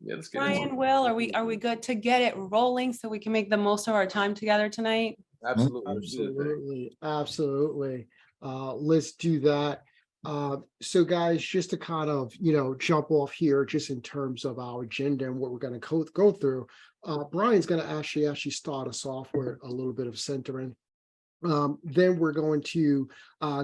Yeah, let's get into it. Brian, Will, are we good to get it rolling so we can make the most of our time together tonight? Absolutely. Let's do the thing. Absolutely, absolutely. Let's do that. So guys, just to kind of, jump off here, just in terms of our agenda and what we're gonna go through. Brian's gonna actually start us off with a little bit of centering. Then we're going to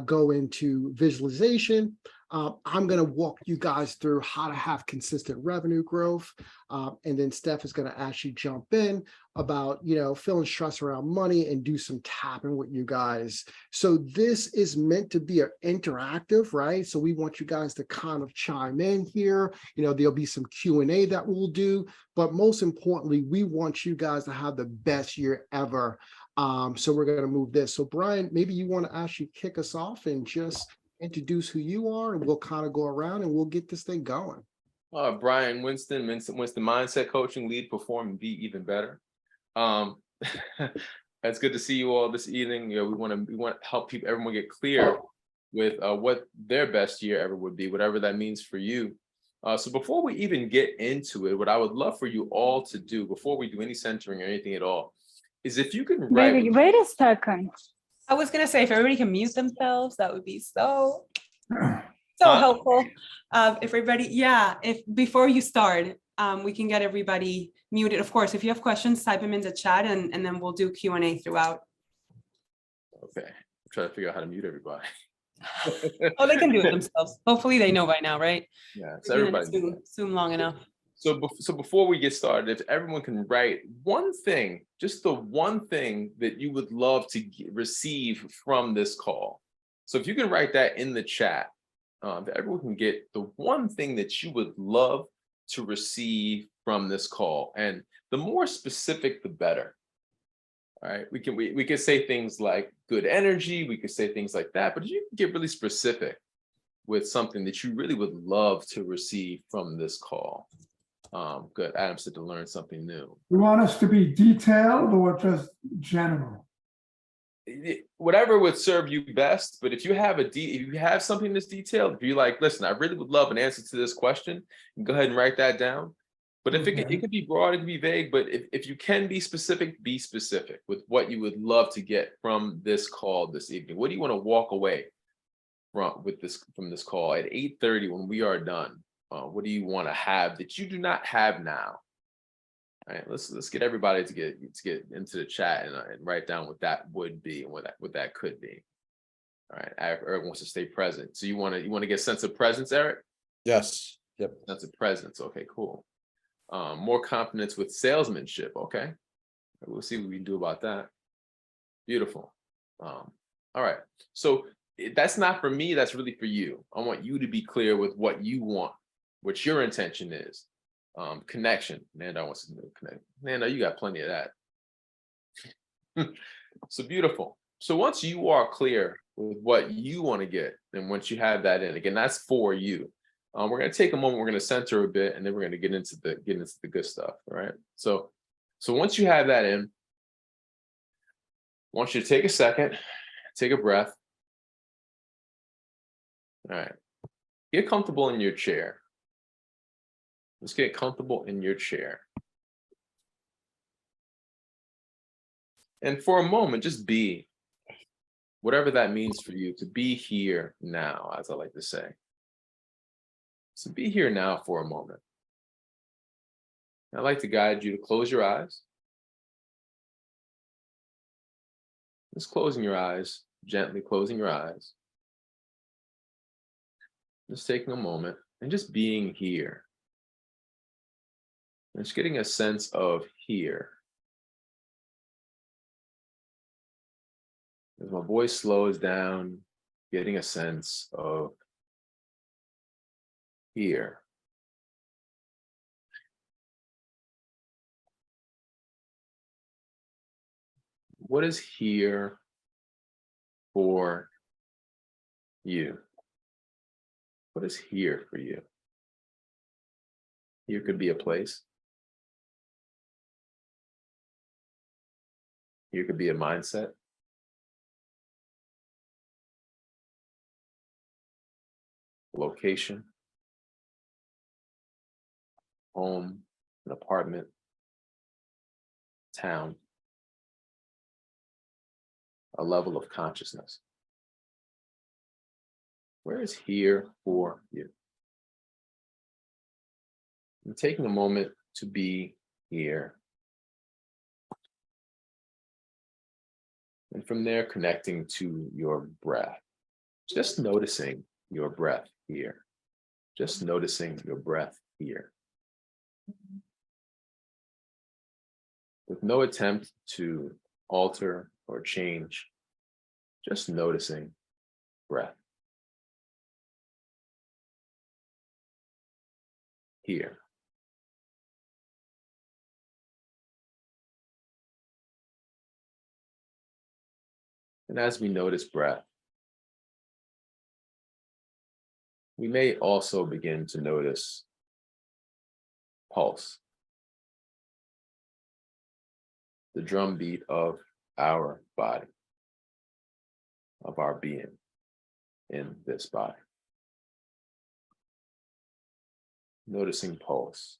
go into visualization. I'm going to walk you guys through how to have consistent revenue growth. And then Steph is going to actually jump in about, feeling stress around money and do some tapping with you guys. So this is meant to be an interactive, right? So we want you guys to kind of chime in here. There'll be some Q&A that we'll do, but most importantly, we want you guys to have the best year ever. So we're going to move this. So Brian, maybe you want to actually kick us off and just introduce who you are, and we'll kind of go around and we'll get this thing going. Brian Winston, mindset coaching, lead, perform, and be even better. It's good to see you all this evening. We want to help everyone get clear with what their best year ever would be, whatever that means for you. So before we even get into it, what I would love for you all to do before we do any centering or anything at all is if you can write. Wait a second. I was gonna say, if everybody can mute themselves, that would be so helpful. If everybody, if before you start, we can get everybody muted. Of course, if you have questions, type them in the chat and then we'll do Q&A throughout. Okay, I'm trying to figure out how to mute everybody. Oh, they can do it themselves. Hopefully they know by now, right? Yeah, so everybody. Zoom long enough. So before we get started, if everyone can write one thing, just the one thing that you would love to receive from this call. So if you can write that in the chat, if everyone can get the one thing that you would love to receive from this call, and the more specific, the better. All right, we can say things like good energy, we could say things like that, but you can get really specific with something that you really would love to receive from this call. Good. Adam said to learn something new. You want us to be detailed or just general? Whatever would serve you best. But if you have if you have something that's detailed, if you're like, listen, I really would love an answer to this question, go ahead and write that down. But if it could be broad, it could be vague. But if you can be specific with what you would love to get from this call this evening. What do you want to walk away from this call at 8:30 when we are done? What do you want to have that you do not have now? All right, let's get everybody to get into the chat and write down what that would be and what that could be. All right, Eric wants to stay present. So you want to get a sense of presence, Eric? Yes. Yep. Sense of presence. Okay, cool. More confidence with salesmanship. Okay, we'll see what we can do about that. Beautiful. All right. So that's not for me. That's really for you. I want you to be clear with what you want. What your intention is. Connection. Nando wants to connect. Nando, you got plenty of that. So beautiful. So once you are clear with what you want to get, and once you have that in, again, that's for you. We're going to take a moment. We're going to center a bit, and then we're going to get into the good stuff. All right. So once you have that in, I want you to take a second, take a breath. All right. Get comfortable in your chair. Let's get comfortable in your chair. And for a moment, just be, whatever that means for you, to be here now, as I like to say. So be here now for a moment. I'd like to guide you to close your eyes. Just closing your eyes, gently closing your eyes. Just taking a moment and just being here. And just getting a sense of here. As my voice slows down, getting a sense of here. What is here for you? What is here for you? Here could be a place. Here could be a mindset. Location. home, an apartment, town, a level of consciousness. Where is here for you? And taking a moment to be here. And from there, connecting to your breath. Just noticing your breath here. Just noticing your breath here. With no attempt to alter or change, just noticing breath. Here. And as we notice breath, we may also begin to notice pulse, the drumbeat of our body, of our being in this body. Noticing pulse.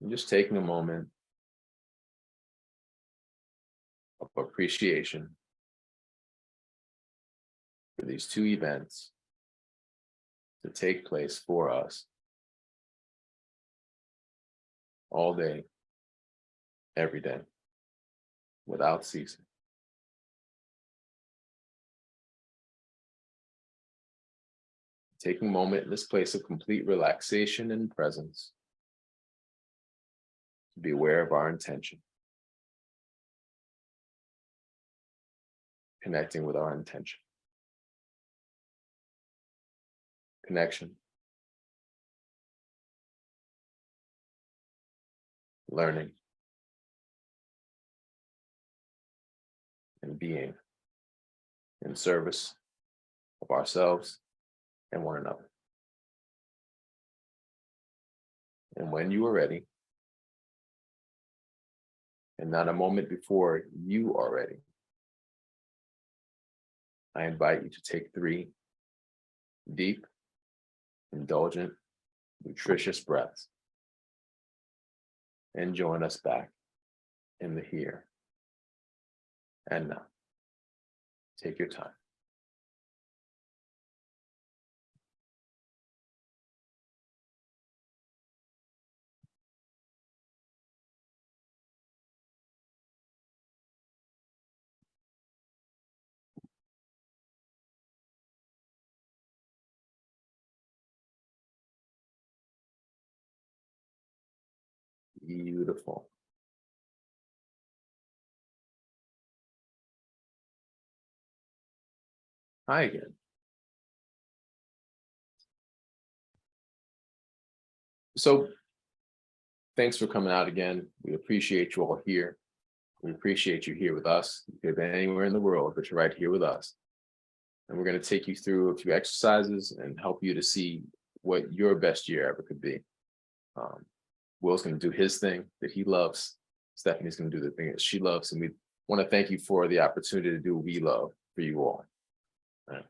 And just taking a moment of appreciation for these two events to take place for us all day, every day, without ceasing. Taking a moment in this place of complete relaxation and presence to be aware of our intention. Connecting with our intention. Connection. Learning. And being in service of ourselves and one another. And when you are ready, and not a moment before you are ready, I invite you to take 3 deep, indulgent, nutritious breaths and join us back in the here and now. Take your time. Beautiful. Hi again. So thanks for coming out again. We appreciate you all here. We appreciate you here with us. You could have been anywhere in the world, but you're right here with us. And we're going to take you through a few exercises and help you to see what your best year ever could be. Will's going to do his thing that he loves. Stephanie's going to do the thing that she loves. And we want to thank you for the opportunity to do what we love for you all. Right.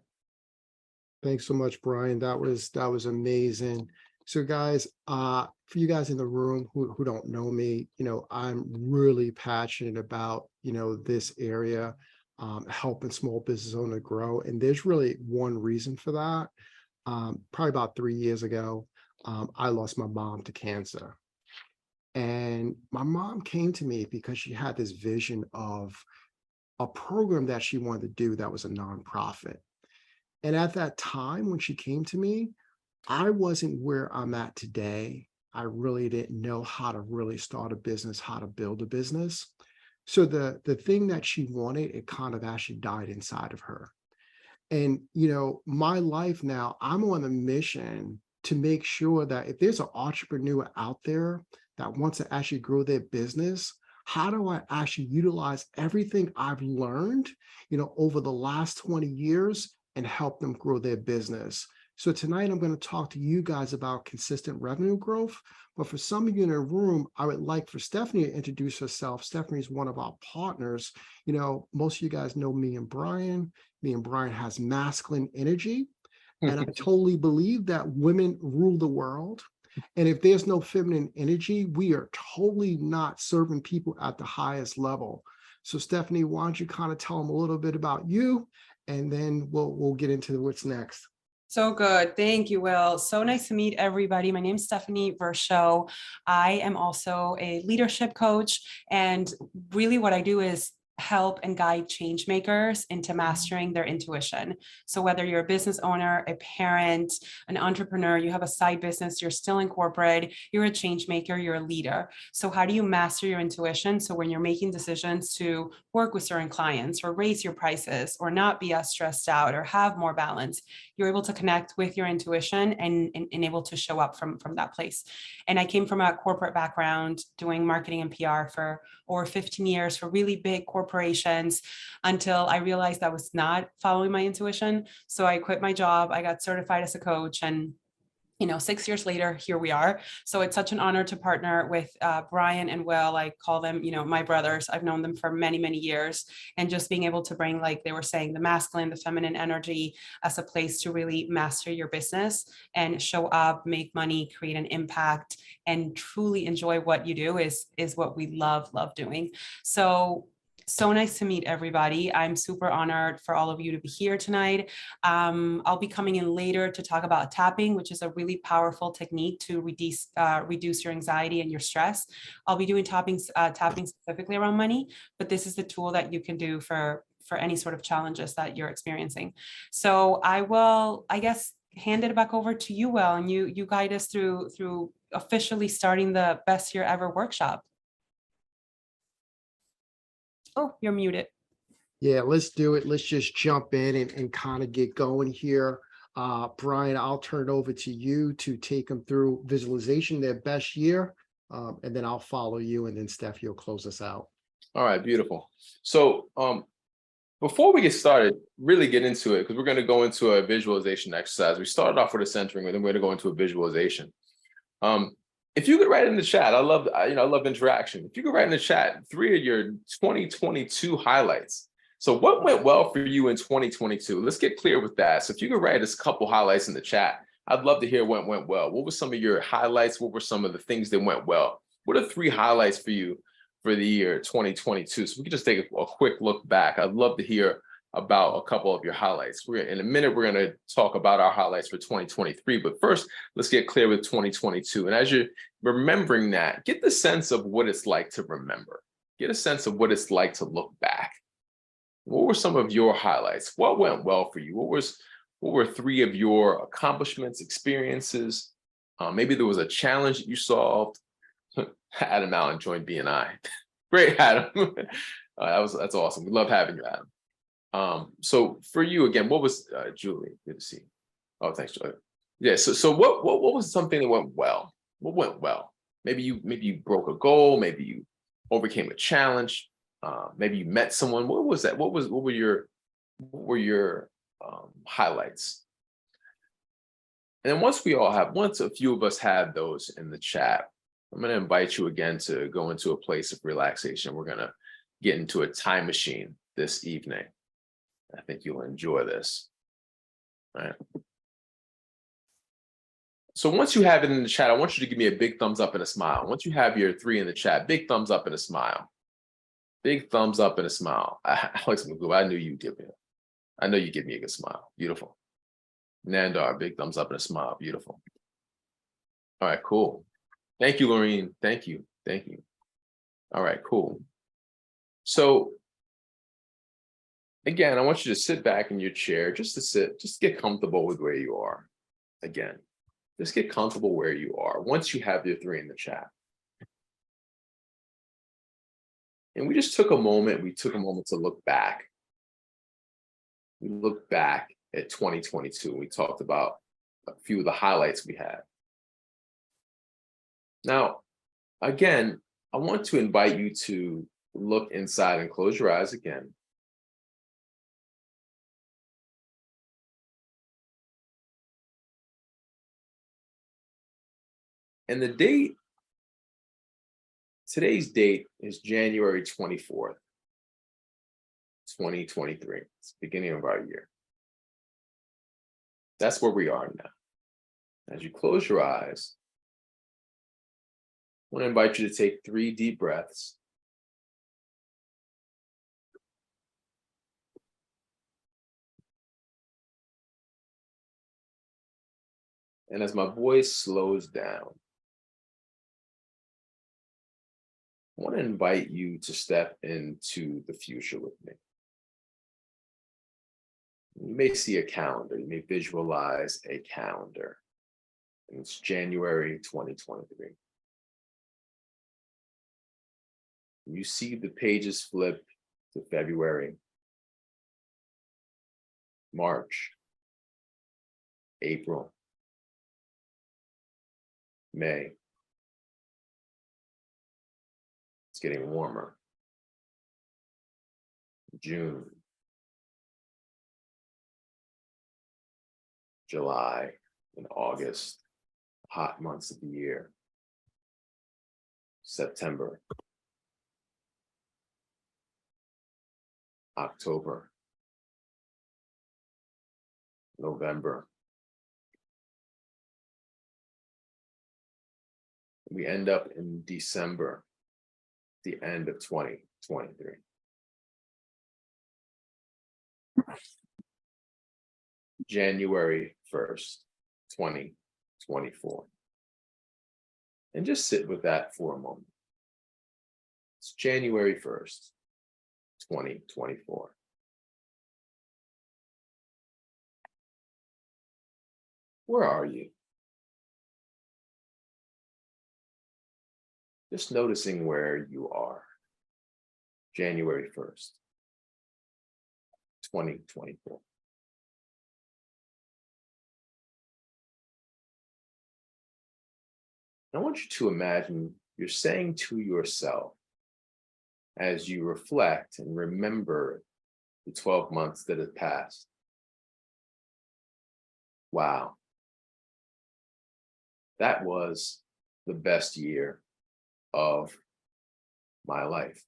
Thanks so much, Brian. That was amazing. So guys, for you guys in the room who don't know me, I'm really passionate about, this area, helping small business owners grow. And there's really one reason for that. Probably about 3 years ago, I lost my mom to cancer. And my mom came to me because she had this vision of a program that she wanted to do that was a nonprofit. And at that time, when she came to me, I wasn't where I'm at today. I really didn't know how to really start a business, how to build a business. So the thing that she wanted, it kind of actually died inside of her. And, my life now, I'm on a mission to make sure that if there's an entrepreneur out there that wants to actually grow their business, how do I actually utilize everything I've learned, over the last 20 years and help them grow their business? So tonight I'm going to talk to you guys about consistent revenue growth. But for some of you in the room, I would like for Stephanie to introduce herself. Stephanie is one of our partners. Most of you guys know me and Brian. Me and Brian has masculine energy. And I totally believe that women rule the world. And if there's no feminine energy, we are totally not serving people at the highest level. So Stephanie, why don't you kind of tell them a little bit about you, and then we'll get into what's next. So good. Thank you, Will. So nice to meet everybody. My name is Stephanie Verschow. I am also a leadership coach. And really what I do is help and guide change makers into mastering their intuition. So whether you're a business owner, a parent, an entrepreneur, you have a side business, you're still in corporate, you're a change maker, you're a leader. So how do you master your intuition? So when you're making decisions to work with certain clients or raise your prices or not be as stressed out or have more balance, you're able to connect with your intuition and able to show up from that place. And I came from a corporate background doing marketing and PR for over 15 years for really big corporations until I realized I was not following my intuition. So I quit my job. I got certified as a coach, and 6 years later, here we are. So it's such an honor to partner with Brian and Will. I call them, my brothers. I've known them for many, many years. And just being able to bring, like they were saying, the masculine, the feminine energy as a place to really master your business and show up, make money, create an impact, and truly enjoy what you do is what we love doing. So nice to meet everybody. I'm super honored for all of you to be here tonight. I'll be coming in later to talk about tapping, which is a really powerful technique to reduce your anxiety and your stress. I'll be doing tapping specifically around money, but this is the tool that you can do for any sort of challenges that you're experiencing. So I will, I guess, hand it back over to you, Will, and you guide us through officially starting the Best Year Ever workshop. Oh, you're muted. Yeah, let's do it. Let's just jump in and kind of get going here. Brian, I'll turn it over to you to take them through visualization, their best year, and then I'll follow you, and then Steph, you'll close us out. All right, beautiful. So before we get started, really get into it, because we're going to go into a visualization exercise. We started off with a centering, and then we're going to go into a visualization. If you could write in the chat, I love interaction. If you could write in the chat 3 of your 2022 highlights. So what went well for you in 2022? Let's get clear with that. So if you could write us a couple highlights in the chat, I'd love to hear what went well. What were some of your highlights? What were some of the things that went well? What are 3 highlights for you for the year 2022? So we can just take a quick look back. I'd love to hear about a couple of your highlights. In a minute, we're going to talk about our highlights for 2023, but first, let's get clear with 2022. And as you're remembering that, get the sense of what it's like to remember. Get a sense of what it's like to look back. What were some of your highlights? What went well for you? What were 3 of your accomplishments, experiences? Maybe there was a challenge that you solved. Adam Allen joined BNI. Great, Adam. That's awesome. We love having you, Adam. So for you again, what was Julie? Good to see you. Oh, thanks, Julie. Yeah. So what was something that went well? What went well? Maybe you broke a goal. Maybe you overcame a challenge. Maybe you met someone. What was that? What were your highlights? And then once a few of us have those in the chat, I'm going to invite you again to go into a place of relaxation. We're going to get into a time machine this evening. I think you'll enjoy this. All right. So once you have it in the chat, I want you to give me a big thumbs up and a smile. Once you have your 3 in the chat, big thumbs up and a smile. Big thumbs up and a smile. Alex Magoo, I knew you'd give me. I know you give me a good smile. Beautiful. Nandar, big thumbs up and a smile. Beautiful. All right, cool. Thank you, Lorene. Thank you. Thank you. All right, cool. So again, I want you to sit back in your chair, just get comfortable with where you are. Again, just get comfortable where you are once you have your 3 in the chat. And we took a moment to look back. We looked back at 2022. We talked about a few of the highlights we had. Now, again, I want to invite you to look inside and close your eyes again. And today's date is January 24th, 2023. It's the beginning of our year. That's where we are now. As you close your eyes, I want to invite you to take 3 deep breaths. And as my voice slows down, I want to invite you to step into the future with me. You may see a calendar, you may visualize a calendar, and it's January 2023. You see the pages flip to February, March, April, May. It's getting warmer. June, July, and August, hot months of the year. September, October, November. We end up in December, the end of 2023. January 1st, 2024. And just sit with that for a moment. It's January 1st, 2024. Where are you? Just noticing where you are. January 1st, 2024. I want you to imagine you're saying to yourself as you reflect and remember the 12 months that have passed. Wow, that was the best year of my life.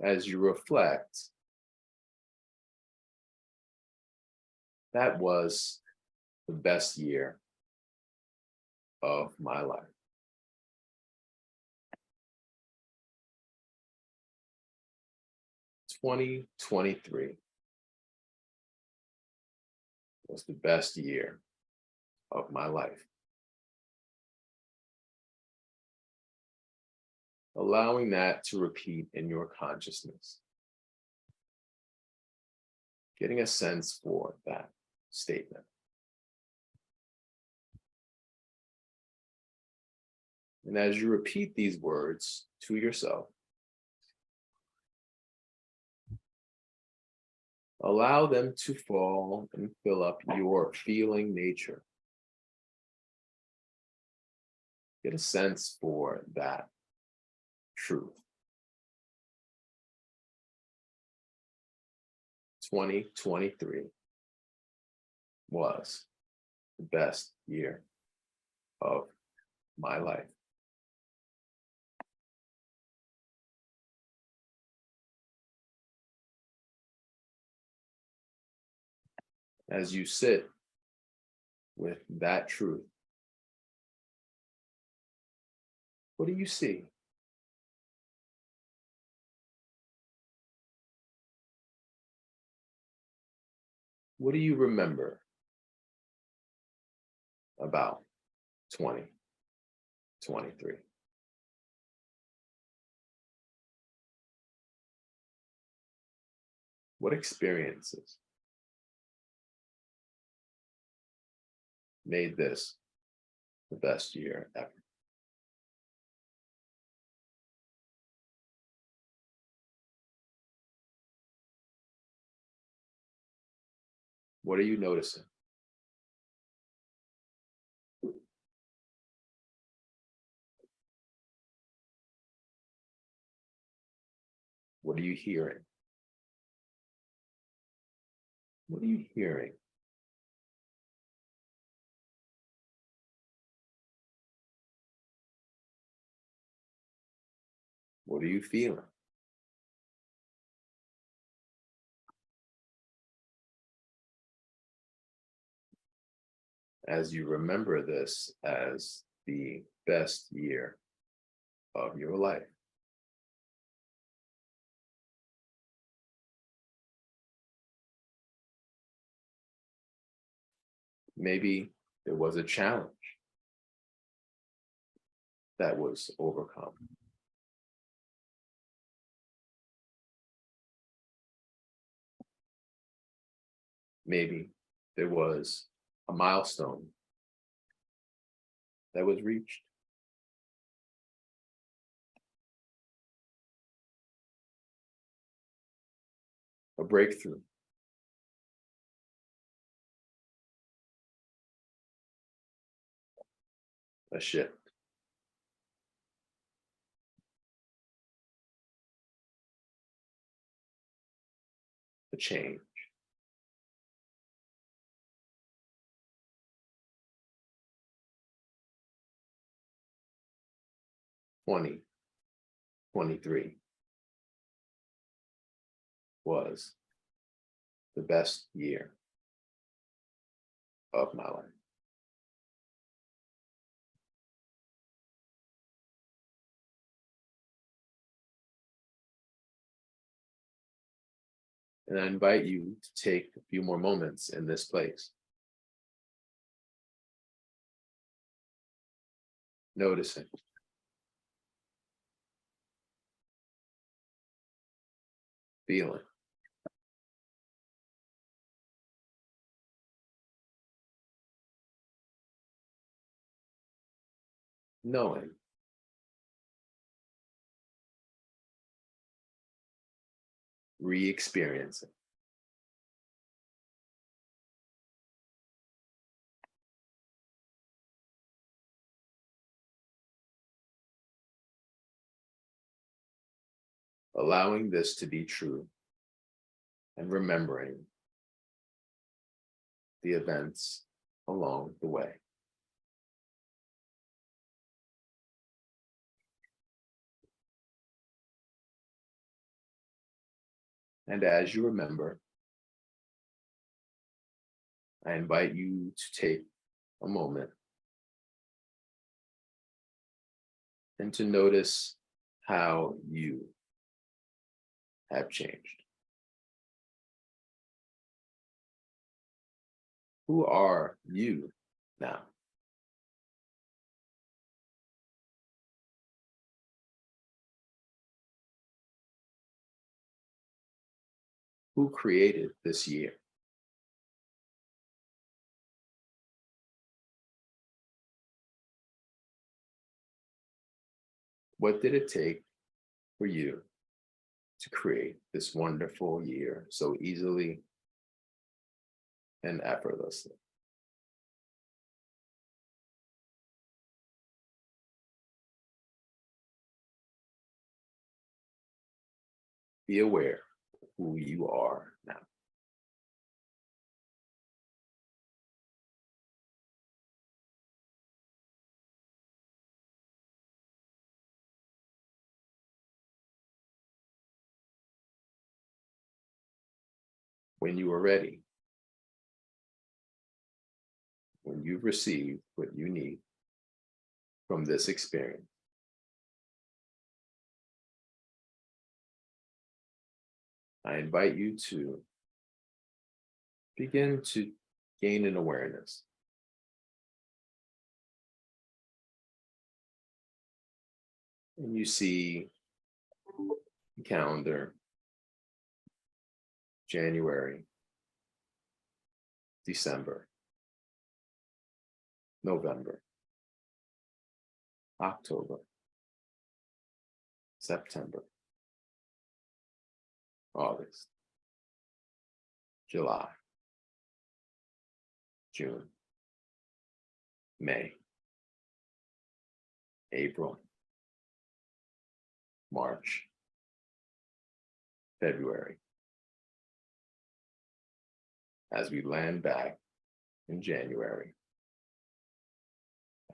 As you reflect, that was the best year of my life. Twenty 2023 was the best year of my life. Allowing that to repeat in your consciousness. Getting a sense for that statement. And as you repeat these words to yourself, allow them to fall and fill up your feeling nature. Get a sense for that truth. 2023 was the best year of my life. As you sit with that truth, what do you see? What do you remember about 2023? What experiences made this the best year ever? What are you noticing? What are you hearing? What are you hearing? What are you feeling? as you remember this as the best year of your life. Maybe there was a challenge that was overcome. Maybe there was a milestone that was reached. A breakthrough. A shift. A change. '23 was the best year of my life. And I invite you to take a few more moments in this place. Noticing. Feeling. Knowing. Re-experiencing. Allowing this to be true and remembering the events along the way. And as you remember, I invite you to take a moment and to notice how you have changed. Who are you now? Who created this year? What did it take for you to create this wonderful year so easily and effortlessly? Be aware of who you are now. When you are ready, when you've received what you need from this experience, I invite you to begin to gain an awareness. And you see the calendar, January, December, November, October, September, August, July, June, May, April, March, February. As we land back in January,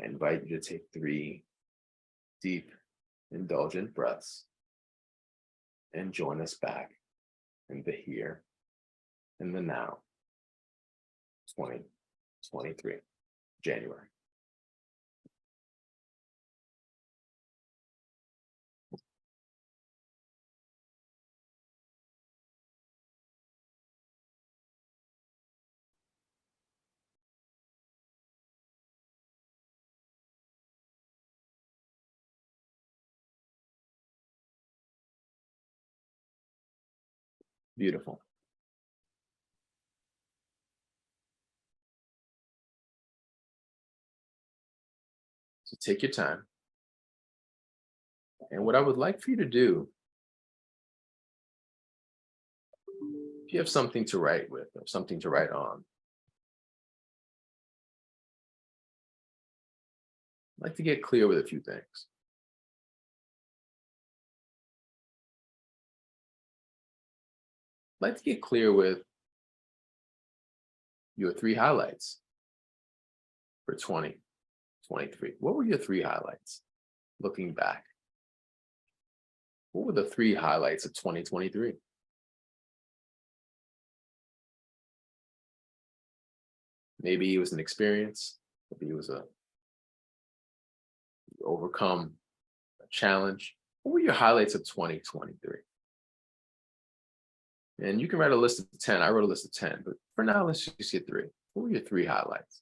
I invite you to take 3 deep, indulgent breaths and join us back in the here and the now, 2023. January? Beautiful. So take your time. And what I would like for you to do, if you have something to write with or something to write on, I'd like to get clear with a few things. I'd like to get clear with your 3 highlights for 2023. What were your 3 highlights looking back? What were the 3 highlights of 2023? Maybe it was an experience, maybe it was you overcome a challenge. What were your highlights of 2023? And you can write a list of 10. I wrote a list of 10, but for now, let's just get 3. What were your 3 highlights?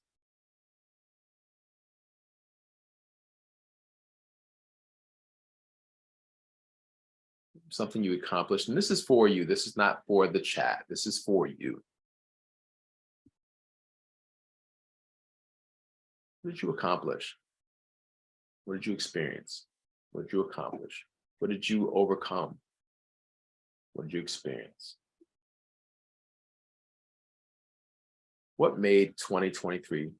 Something you accomplished, and this is for you. This is not for the chat. This is for you. What did you accomplish? What did you experience? What did you accomplish? What did you overcome? What did you experience? What made 2023 the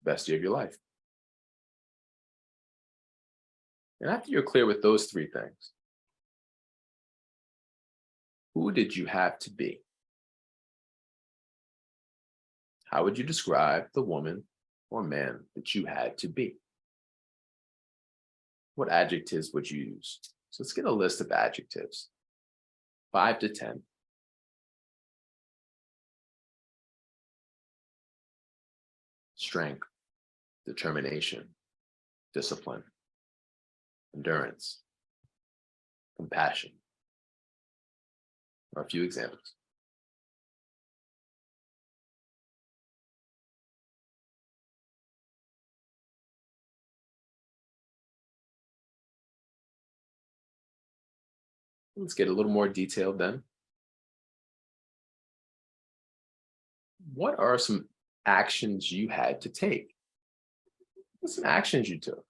best year of your life? And after you're clear with those 3 things, who did you have to be? How would you describe the woman or man that you had to be? What adjectives would you use? So let's get a list of adjectives, 5 to 10. Strength, determination, discipline, endurance, compassion are a few examples. Let's get a little more detailed then. What are some actions you had to take? What's some actions you took?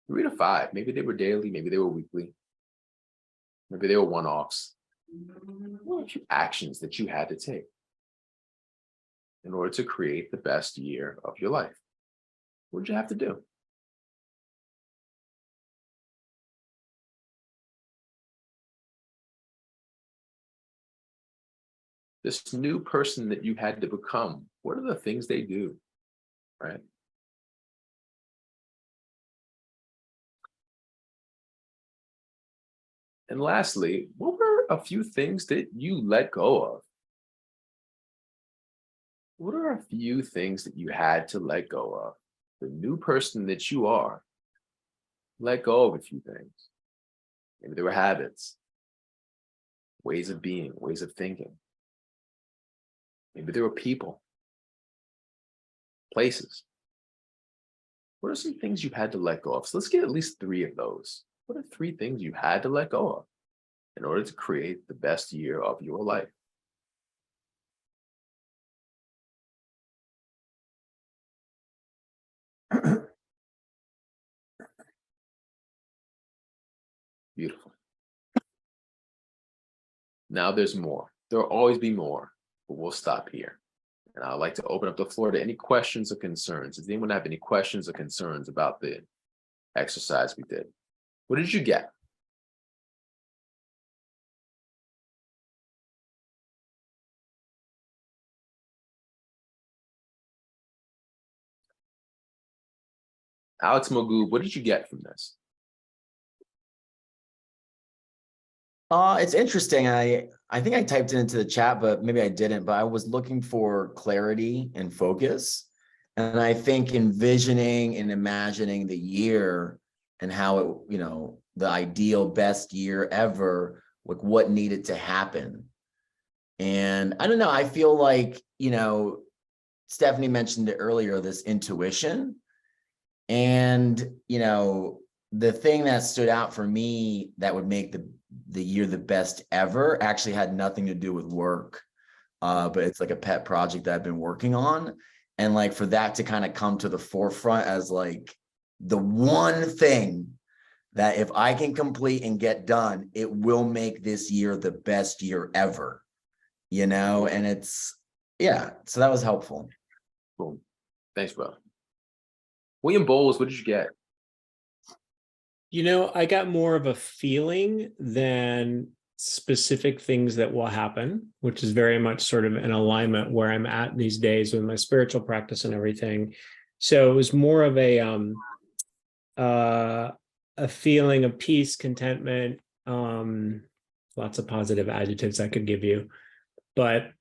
3 to 5. Maybe they were daily, maybe they were weekly, maybe they were one-offs. What are a few actions that you had to take in order to create the best year of your life? What did you have to do? This new person that you had to become, what are the things they do, right? And lastly, what were a few things that you let go of? What are a few things that you had to let go of? The new person that you are, let go of a few things. Maybe there were habits, ways of being, ways of thinking. Maybe there were people, places. What are some things you had to let go of? So let's get at least 3 of those. What are 3 things you had to let go of in order to create the best year of your life? Beautiful. Now there's more. There will always be more, but we'll stop here. And I'd like to open up the floor to any questions or concerns. Does anyone have any questions or concerns about the exercise we did? What did you get? Alex Magoo, what did you get from this? It's interesting. I think I typed it into the chat, but maybe I didn't. But I was looking for clarity and focus. And I think envisioning and imagining the year and how it, you know, the ideal best year ever, like what needed to happen. And I don't know, I feel like, you know, Stephanie mentioned it earlier, this intuition. And, you know, the thing that stood out for me that would make the year the best ever actually had nothing to do with work. But it's like a pet project that I've been working on. And like for that to kind of come to the forefront as like the one thing that if I can complete and get done, it will make this year the best year ever, you know? And it's, yeah, so that was helpful. Boom. Thanks, bro. William Bowles, what did you get? You know, I got more of a feeling than specific things that will happen, which is very much sort of in alignment where I'm at these days with my spiritual practice and everything. So it was more of a feeling of peace, contentment, lots of positive adjectives I could give you. But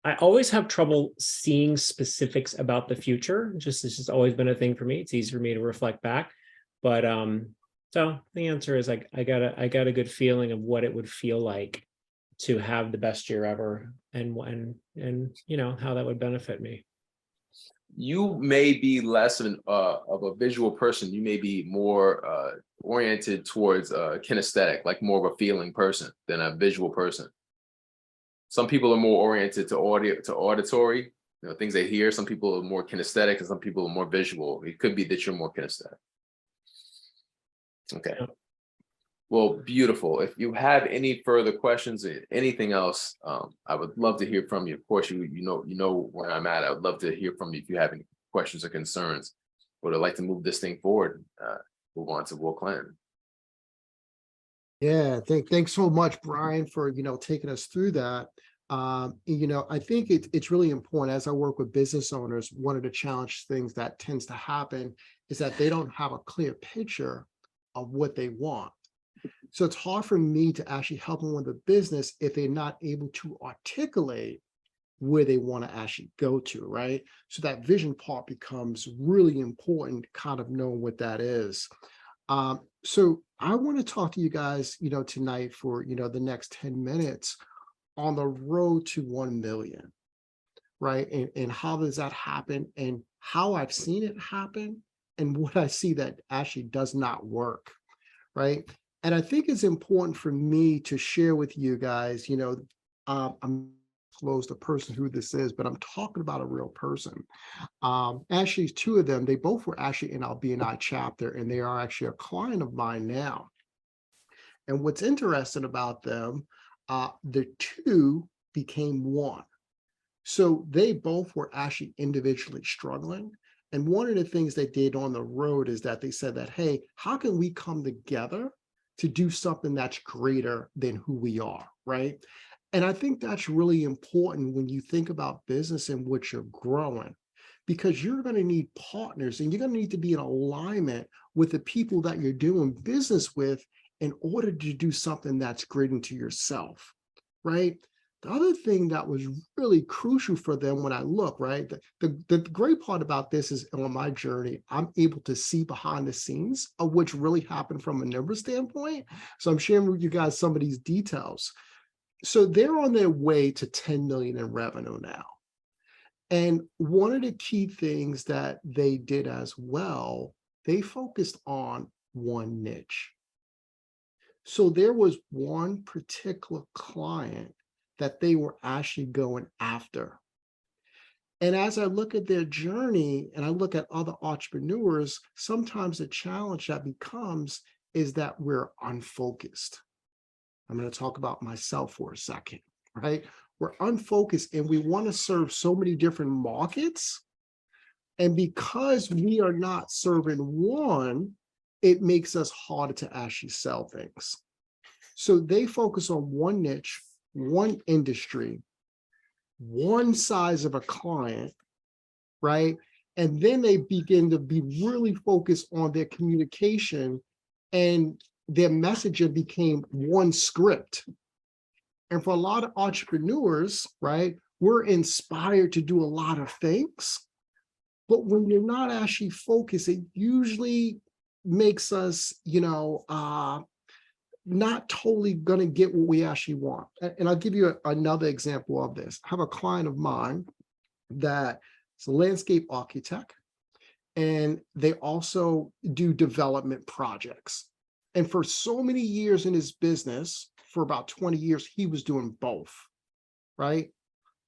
I always have trouble seeing specifics about the future. It's just always been a thing for me. It's easy for me to reflect back. But so the answer is like I got a good feeling of what it would feel like to have the best year ever, and you know how that would benefit me. You may be less of a visual person. You may be more oriented towards kinesthetic, like more of a feeling person than a visual person. Some people are more oriented to auditory, you know, things they hear. Some people are more kinesthetic, and some people are more visual. It could be that you're more kinesthetic. Okay. Yeah. Well, beautiful. If you have any further questions, anything else, I would love to hear from you. Of course, you know where I'm at. I would love to hear from you if you have any questions or concerns. Would I like to move this thing forward? Move on to Will Clinton. Yeah, thanks so much, Brian, for taking us through that. I think it's really important as I work with business owners. One of the challenge things that tends to happen is that they don't have a clear picture of what they want. So it's hard for me to actually help them with the business if they're not able to articulate where they want to actually go to, right? So that vision part becomes really important, kind of knowing what that is. So I want to talk to you guys, tonight for, the next 10 minutes on the road to 1 million, right? And how does that happen, and how I've seen it happen, and what I see that actually does not work, right? And I think it's important for me to share with you guys, I'm disclose the person who this is, but I'm talking about a real person. Actually, two of them, they both were actually in our BNI chapter, and they are actually a client of mine now. And what's interesting about them, the two became one. So they both were actually individually struggling. And one of the things they did on the road is that they said that, hey, how can we come together to do something that's greater than who we are, right? And I think that's really important when you think about business in which you're growing, because you're going to need partners, and you're going to need to be in alignment with the people that you're doing business with in order to do something that's greater to yourself, right? The other thing that was really crucial for them when I look, right, the great part about this is on my journey, I'm able to see behind the scenes of what's really happened from a number standpoint. So I'm sharing with you guys some of these details. So they're on their way to 10 million in revenue now. And one of the key things that they did as well, they focused on one niche. So there was one particular client that they were actually going after. And as I look at their journey and I look at other entrepreneurs, sometimes the challenge that becomes is that we're unfocused. I'm going to talk about myself for a second, right? We're unfocused and we want to serve so many different markets. And because we are not serving one, it makes us harder to actually sell things. So they focus on one niche, one industry, one size of a client, right? And then they begin to be really focused on their communication, and their messaging became one script. And for a lot of entrepreneurs, right, we're inspired to do a lot of things, But when you're not actually focused, it usually makes us, not totally going to get what we actually want. And I'll give you another example of this. I have a client of mine that is a landscape architect, and they also do development projects. And for so many years in his business, for about 20 years, he was doing both, right?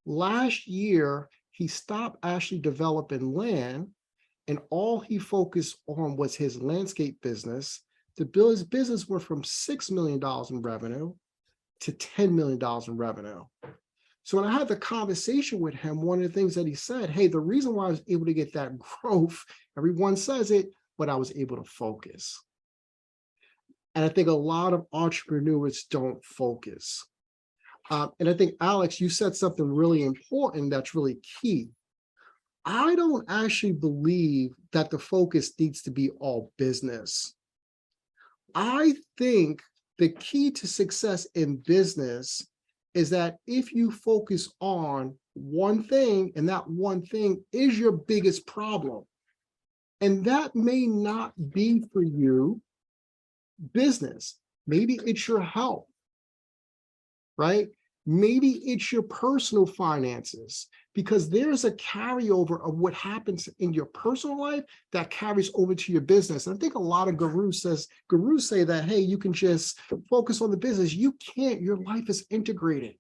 Last year, he stopped actually developing land, and all he focused on was his landscape business. To build his business went from $6 million in revenue to $10 million in revenue. So when I had the conversation with him, one of the things that he said, hey, the reason why I was able to get that growth, everyone says it, but I was able to focus. And I think a lot of entrepreneurs don't focus. And I think, Alex, you said something really important that's really key. I don't actually believe that the focus needs to be all business. I think the key to success in business is that if you focus on one thing, and that one thing is your biggest problem, and that may not be for you business, maybe it's your health, right? Maybe it's your personal finances, because there's a carryover of what happens in your personal life that carries over to your business. And I think a lot of gurus say that, hey, you can just focus on the business. You can't. Your life is integrated.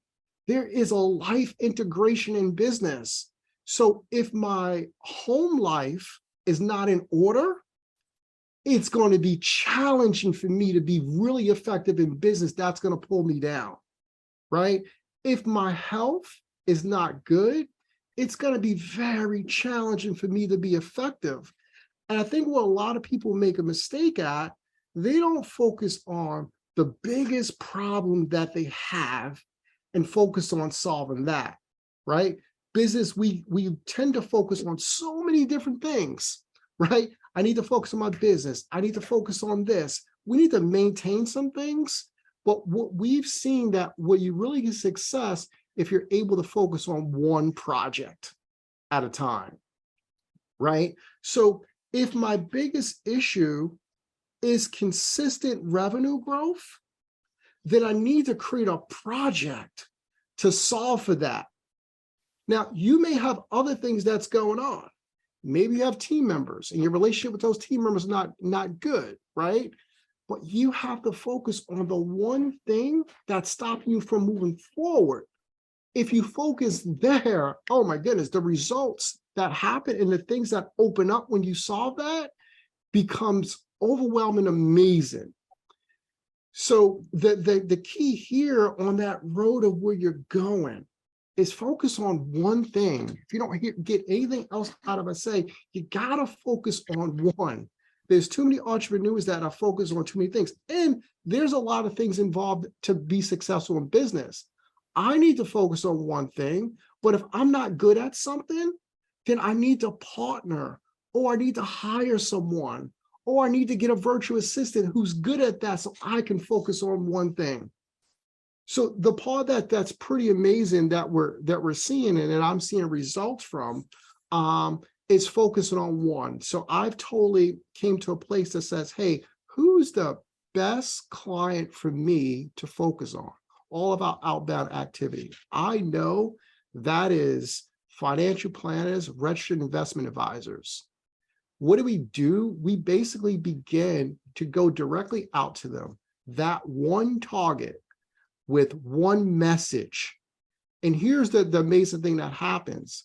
There is a life integration in business. So if my home life is not in order, it's going to be challenging for me to be really effective in business. That's going to pull me down, right? If my health is not good, it's going to be very challenging for me to be effective. And I think what a lot of people make a mistake at, they don't focus on the biggest problem that they have and focus on solving that, right? Business, we tend to focus on so many different things, right? I need to focus on my business. I need to focus on this. We need to maintain some things. But what we've seen that where you really get success if you're able to focus on one project at a time, right? So if my biggest issue is consistent revenue growth, then I need to create a project to solve for that. Now, you may have other things that's going on. Maybe you have team members and your relationship with those team members not good, right? But you have to focus on the one thing that's stopping you from moving forward. If you focus there, oh my goodness, the results that happen and the things that open up when you solve that becomes overwhelming, amazing. So the key here on that road of where you're going is focus on one thing. If you don't get anything else out of it, say, you gotta focus on one. There's too many entrepreneurs that are focused on too many things. And there's a lot of things involved to be successful in business. I need to focus on one thing, but if I'm not good at something, then I need to partner, or I need to hire someone, or I need to get a virtual assistant who's good at that so I can focus on one thing. So the part that's pretty amazing that we're seeing and I'm seeing results from is focusing on one. So I've totally came to a place that says, hey, who's the best client for me to focus on? All about outbound activity. I know that is financial planners, registered investment advisors. What do? We basically begin to go directly out to them, that one target with one message. And here's the amazing thing that happens.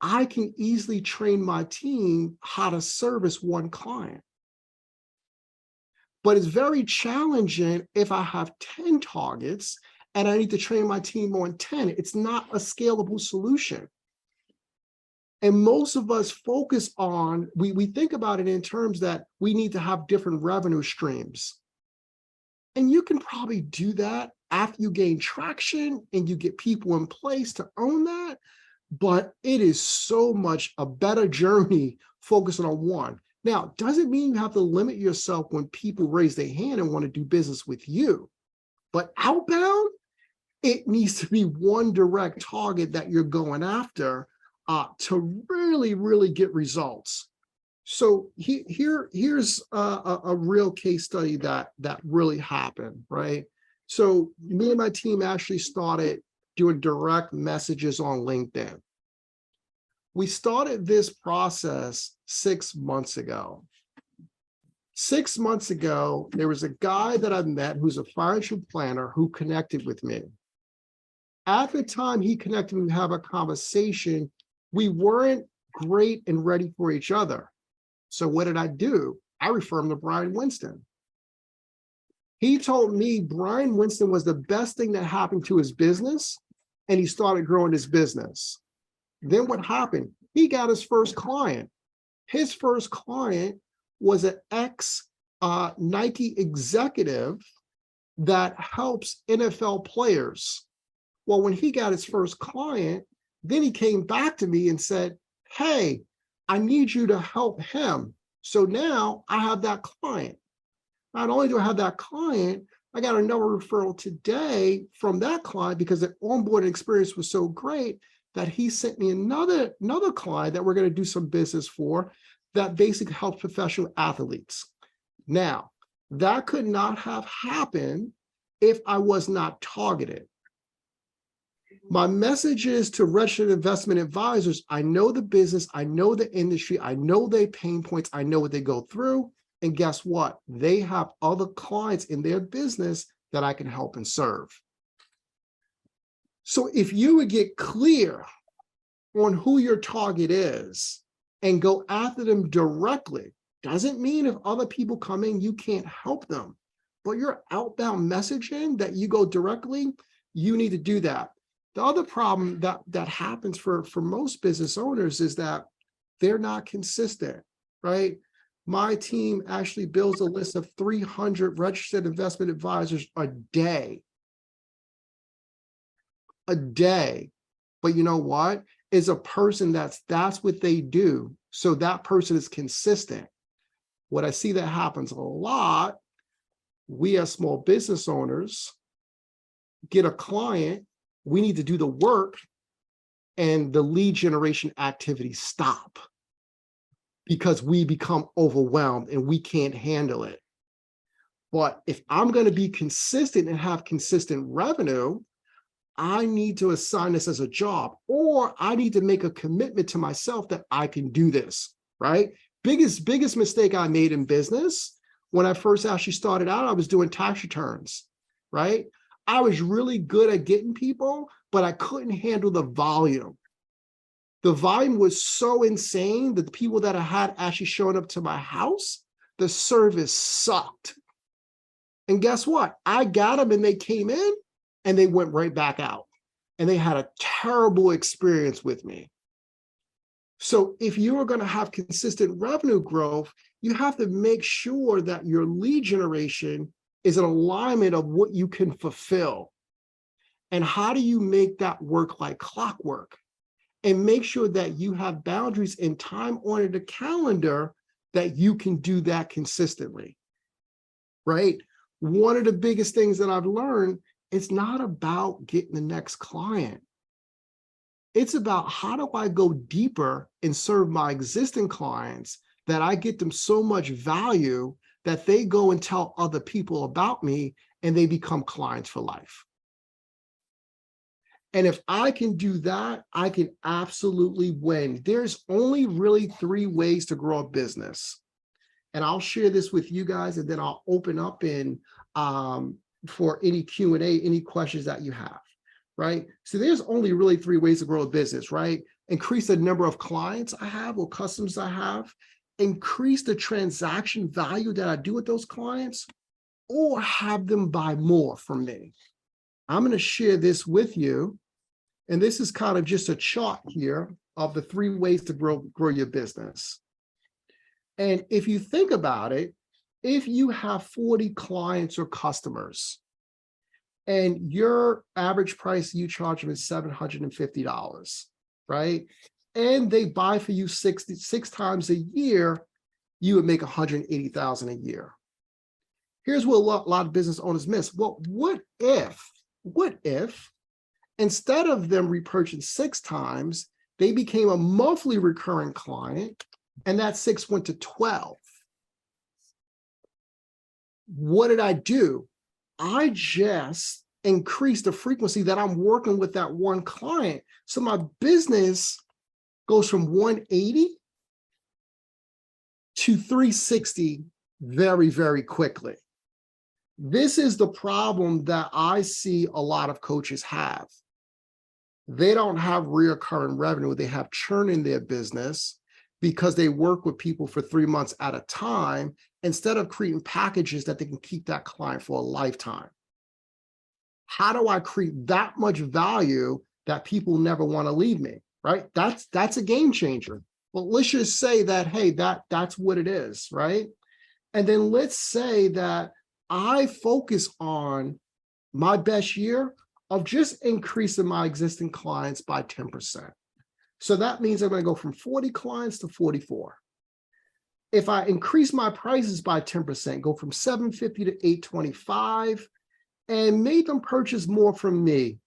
I can easily train my team how to service one client. But it's very challenging if I have 10 targets and I need to train my team on 10. It's not a scalable solution. And most of us focus on, we think about it in terms that we need to have different revenue streams. And you can probably do that after you gain traction and you get people in place to own that. But it is so much a better journey focusing on one. Now, doesn't mean you have to limit yourself when people raise their hand and want to do business with you. But outbound, it needs to be one direct target that you're going after. to really get results. So here's a real case study that really happened, right? So me and my team actually started doing direct messages on LinkedIn. We started this process 6 months ago. 6 months ago, there was a guy that I met who's a financial planner who connected with me. At the time he connected with me to have a conversation, we weren't great and ready for each other. So what did I do? I referred him to Brian Winston. He told me Brian Winston was the best thing that happened to his business, and he started growing his business. Then what happened? He got his first client. His first client was an ex-Nike executive that helps NFL players. Well, when he got his first client, then he came back to me and said, hey, I need you to help him. So now I have that client. Not only do I have that client, I got another referral today from that client because the onboarding experience was so great that he sent me another client that we're going to do some business for that basically helps professional athletes. Now, that could not have happened if I was not targeted. My message is to registered investment advisors. I know the business, I know the industry, I know their pain points, I know what they go through. And guess what? They have other clients in their business that I can help and serve. So if you would get clear on who your target is and go after them directly, doesn't mean if other people come in, you can't help them. But your outbound messaging that you go directly, you need to do that. The other problem that happens for most business owners is that they're not consistent, right? My team actually builds a list of 300 registered investment advisors a day. A day. But you know what? Is a person that's what they do. So that person is consistent. What I see that happens a lot, we as small business owners get a client, we need to do the work, and the lead generation activities stop because we become overwhelmed and we can't handle it. But if I'm going to be consistent and have consistent revenue, I need to assign this as a job, or I need to make a commitment to myself that I can do this, right? Biggest mistake I made in business, when I first actually started out, I was doing tax returns, right? I was really good at getting people, but I couldn't handle the volume. The volume was so insane that the people that I had actually showing up to my house, the service sucked. And guess what? I got them and they came in and they went right back out. And they had a terrible experience with me. So if you are going to have consistent revenue growth, you have to make sure that your lead generation is an alignment of what you can fulfill. And how do you make that work like clockwork? And make sure that you have boundaries and time on the calendar that you can do that consistently, right? One of the biggest things that I've learned, it's not about getting the next client. It's about how do I go deeper and serve my existing clients that I get them so much value that they go and tell other people about me and they become clients for life. And if I can do that, I can absolutely win. There's only really 3 ways to grow a business. And I'll share this with you guys, and then I'll open up in for any Q&A, any questions that you have, right? So there's only really 3 ways to grow a business, right? Increase the number of clients I have or customers I have, increase the transaction value that I do with those clients, or have them buy more from me. I'm going to share this with you. And this is kind of just a chart here of the 3 ways to grow your business. And if you think about it, if you have 40 clients or customers and your average price you charge them is $750, right? And they buy for you 6 times a year, you would make $180,000 a year. Here's what a lot of business owners miss. Well, what if instead of them repurchasing 6 times, They became a monthly recurring client, and that 6 went to 12. What did I do? I just increased the frequency that I'm working with that one client. So my business goes from 180 to 360 very, very quickly. This is the problem that I see a lot of coaches have. They don't have recurring revenue. They have churn in their business because they work with people for 3 months at a time instead of creating packages that they can keep that client for a lifetime. How do I create that much value that people never want to leave me, right? That's a game changer. Well, let's just say that, hey, that's what it is, right? And then let's say that I focus on my best year of just increasing my existing clients by 10%. So that means I'm going to go from 40 clients to 44. If I increase my prices by 10%, go from $750 to $825, and made them purchase more from me,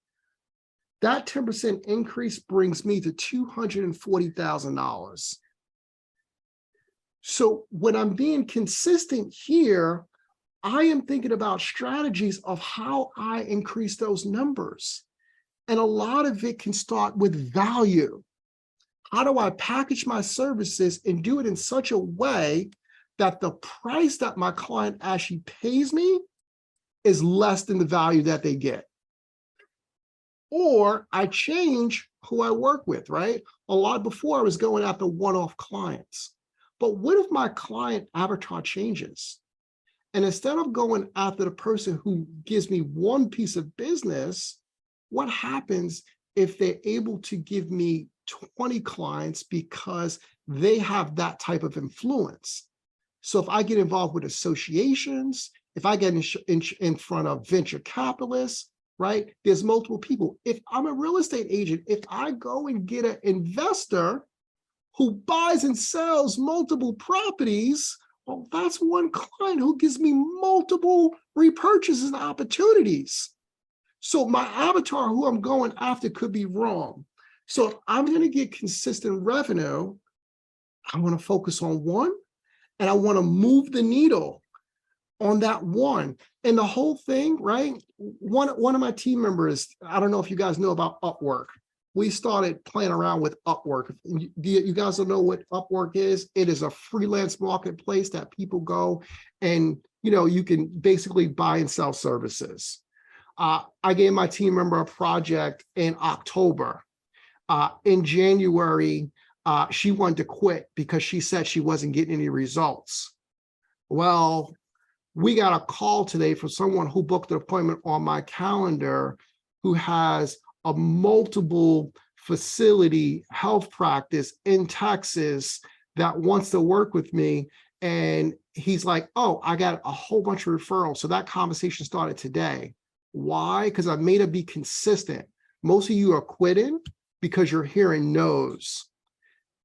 that 10% increase brings me to $240,000. So when I'm being consistent here, I am thinking about strategies of how I increase those numbers. And a lot of it can start with value. How do I package my services and do it in such a way that the price that my client actually pays me is less than the value that they get? Or I change who I work with, right? A lot before I was going after one-off clients. But what if my client avatar changes? And instead of going after the person who gives me one piece of business, what happens if they're able to give me 20 clients because they have that type of influence? So if I get involved with associations, if I get in front of venture capitalists, right? There's multiple people. If I'm a real estate agent, if I go and get an investor who buys and sells multiple properties, well, that's one client who gives me multiple repurchases and opportunities. So my avatar who I'm going after could be wrong. So if I'm going to get consistent revenue, I want to focus on one, and I want to move the needle on that one. And the whole thing, right? One of my team members, I don't know if you guys know about Upwork. We started playing around with Upwork. You guys don't know what Upwork is? It is a freelance marketplace that people go and, you can basically buy and sell services. I gave my team member a project in October. In January, she wanted to quit because she said she wasn't getting any results. Well, we got a call today from someone who booked an appointment on my calendar who has a multiple facility health practice in Texas that wants to work with me. And he's like, oh, I got a whole bunch of referrals. So that conversation started today. Why? Because I made it be consistent. Most of you are quitting because you're hearing no's.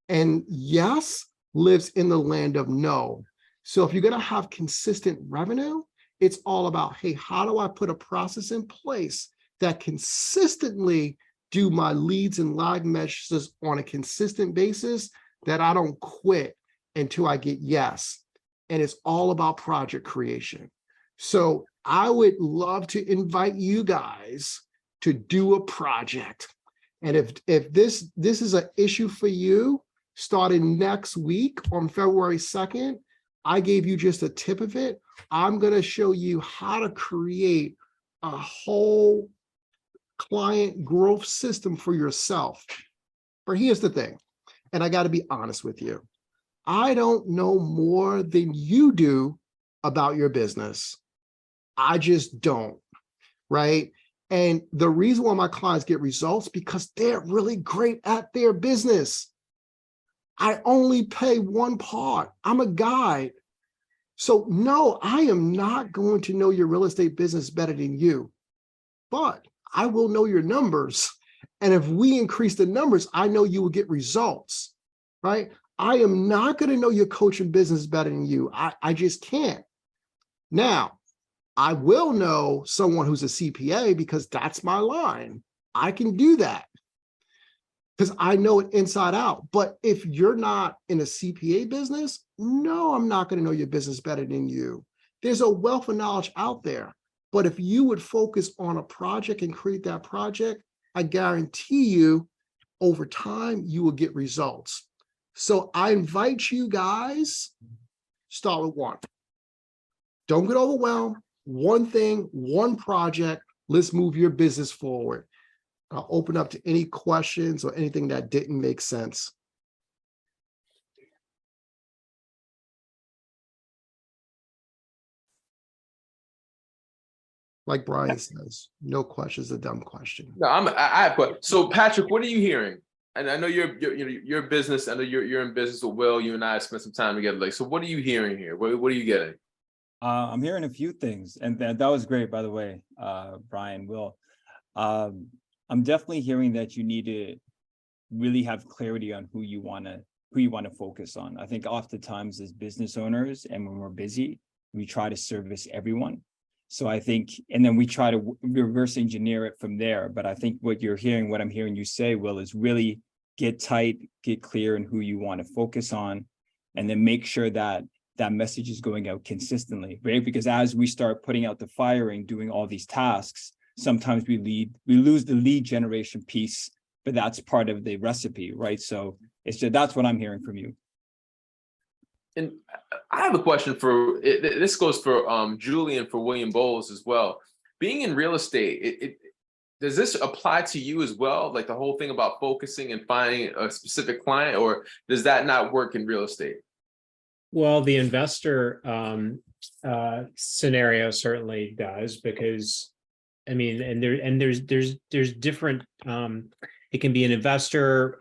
And yes lives in the land of no. So if you're going to have consistent revenue, it's all about, hey, how do I put a process in place that consistently do my leads and lag measures on a consistent basis, that I don't quit until I get yes. And it's all about project creation. So I would love to invite you guys to do a project. And if this is an issue for you, starting next week on February 2nd, I gave you just a tip of it. I'm going to show you how to create a whole client growth system for yourself. But here's the thing, and I got to be honest with you. I don't know more than you do about your business. I just don't, right? And the reason why my clients get results, because they're really great at their business. I only pay one part. I'm a guide. So no, I am not going to know your real estate business better than you, but I will know your numbers. And if we increase the numbers, I know you will get results, right? I am not going to know your coaching business better than you. I just can't. Now, I will know someone who's a CPA because that's my line. I can do that. because I know it inside out. But if you're not in a CPA business, no, I'm not going to know your business better than you. There's a wealth of knowledge out there. But if you would focus on a project and create that project, I guarantee you over time, you will get results. So I invite you guys, start with one. Don't get overwhelmed. One thing, one project. Let's move your business forward. I'll open up to any questions or anything that didn't make sense. Like Brian says, no question is a dumb question. No, I have, but so Patrick, what are you hearing? And I know your business. I know you're in business with Will. You and I spent some time together. Like, so what are you hearing here? What are you getting? I'm hearing a few things, and that was great, by the way, Brian, Will. I'm definitely hearing that you need to really have clarity on who you want to focus on. I think oftentimes as business owners, and when we're busy, we try to service everyone. So I think, and then we try to reverse engineer it from there. But I think what I'm hearing you say, Will, is really get tight, get clear in who you want to focus on, and then make sure that that message is going out consistently, right? Because as we start putting out the firing, doing all these tasks, sometimes we lose the lead generation piece, but that's part of the recipe, right? So it's just, that's what I'm hearing from you. And I have a question for this goes for Julie and for William Bowles as well. Being in real estate, does this apply to you as well? Like the whole thing about focusing and finding a specific client, or does that not work in real estate? Well, the investor scenario certainly does, because I mean, and there's different. It can be an investor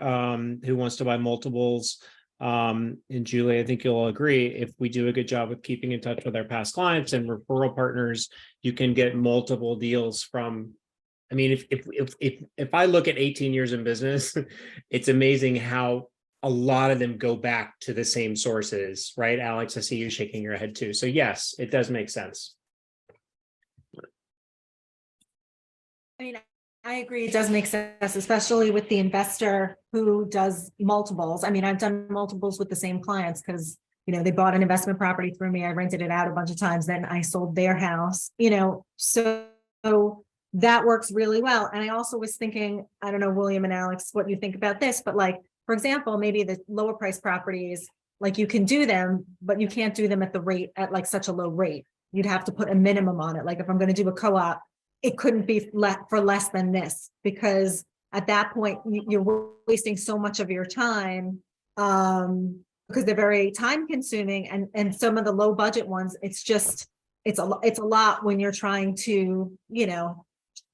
who wants to buy multiples. And Julie, I think you'll agree, if we do a good job with keeping in touch with our past clients and referral partners, you can get multiple deals from. I mean, if I look at 18 years in business, it's amazing how a lot of them go back to the same sources, right? Alex, I see you shaking your head too. So yes, it does make sense. I mean, I agree. It does make sense, especially with the investor who does multiples. I mean, I've done multiples with the same clients because, you know, they bought an investment property through me. I rented it out a bunch of times. Then I sold their house, you know, so that works really well. And I also was thinking, I don't know, William and Alex, what you think about this, but like, for example, maybe the lower price properties, like you can do them, but you can't do them at the rate at like such a low rate. You'd have to put a minimum on it. Like if I'm going to do a co-op, it couldn't be for less than this, because at that point you're wasting so much of your time because they're very time consuming, and some of the low budget ones, it's a lot when you're trying to, you know,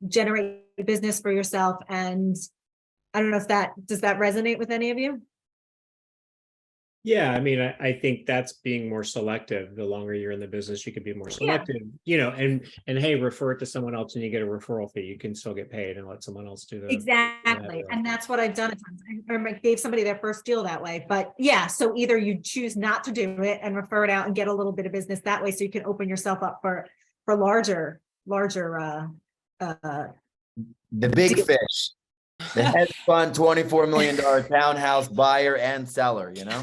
generate business for yourself. And I don't know if does that resonate with any of you? Yeah, I mean, I think that's being more selective. The longer you're in the business, you can be more selective, you know, and hey, refer it to someone else and you get a referral fee. You can still get paid and let someone else do that. Exactly. And that's what I've done. I gave somebody their first deal that way. But yeah, so either you choose not to do it and refer it out and get a little bit of business that way, so you can open yourself up for larger The big fish, the hedge fund, $24 million townhouse buyer and seller, you know?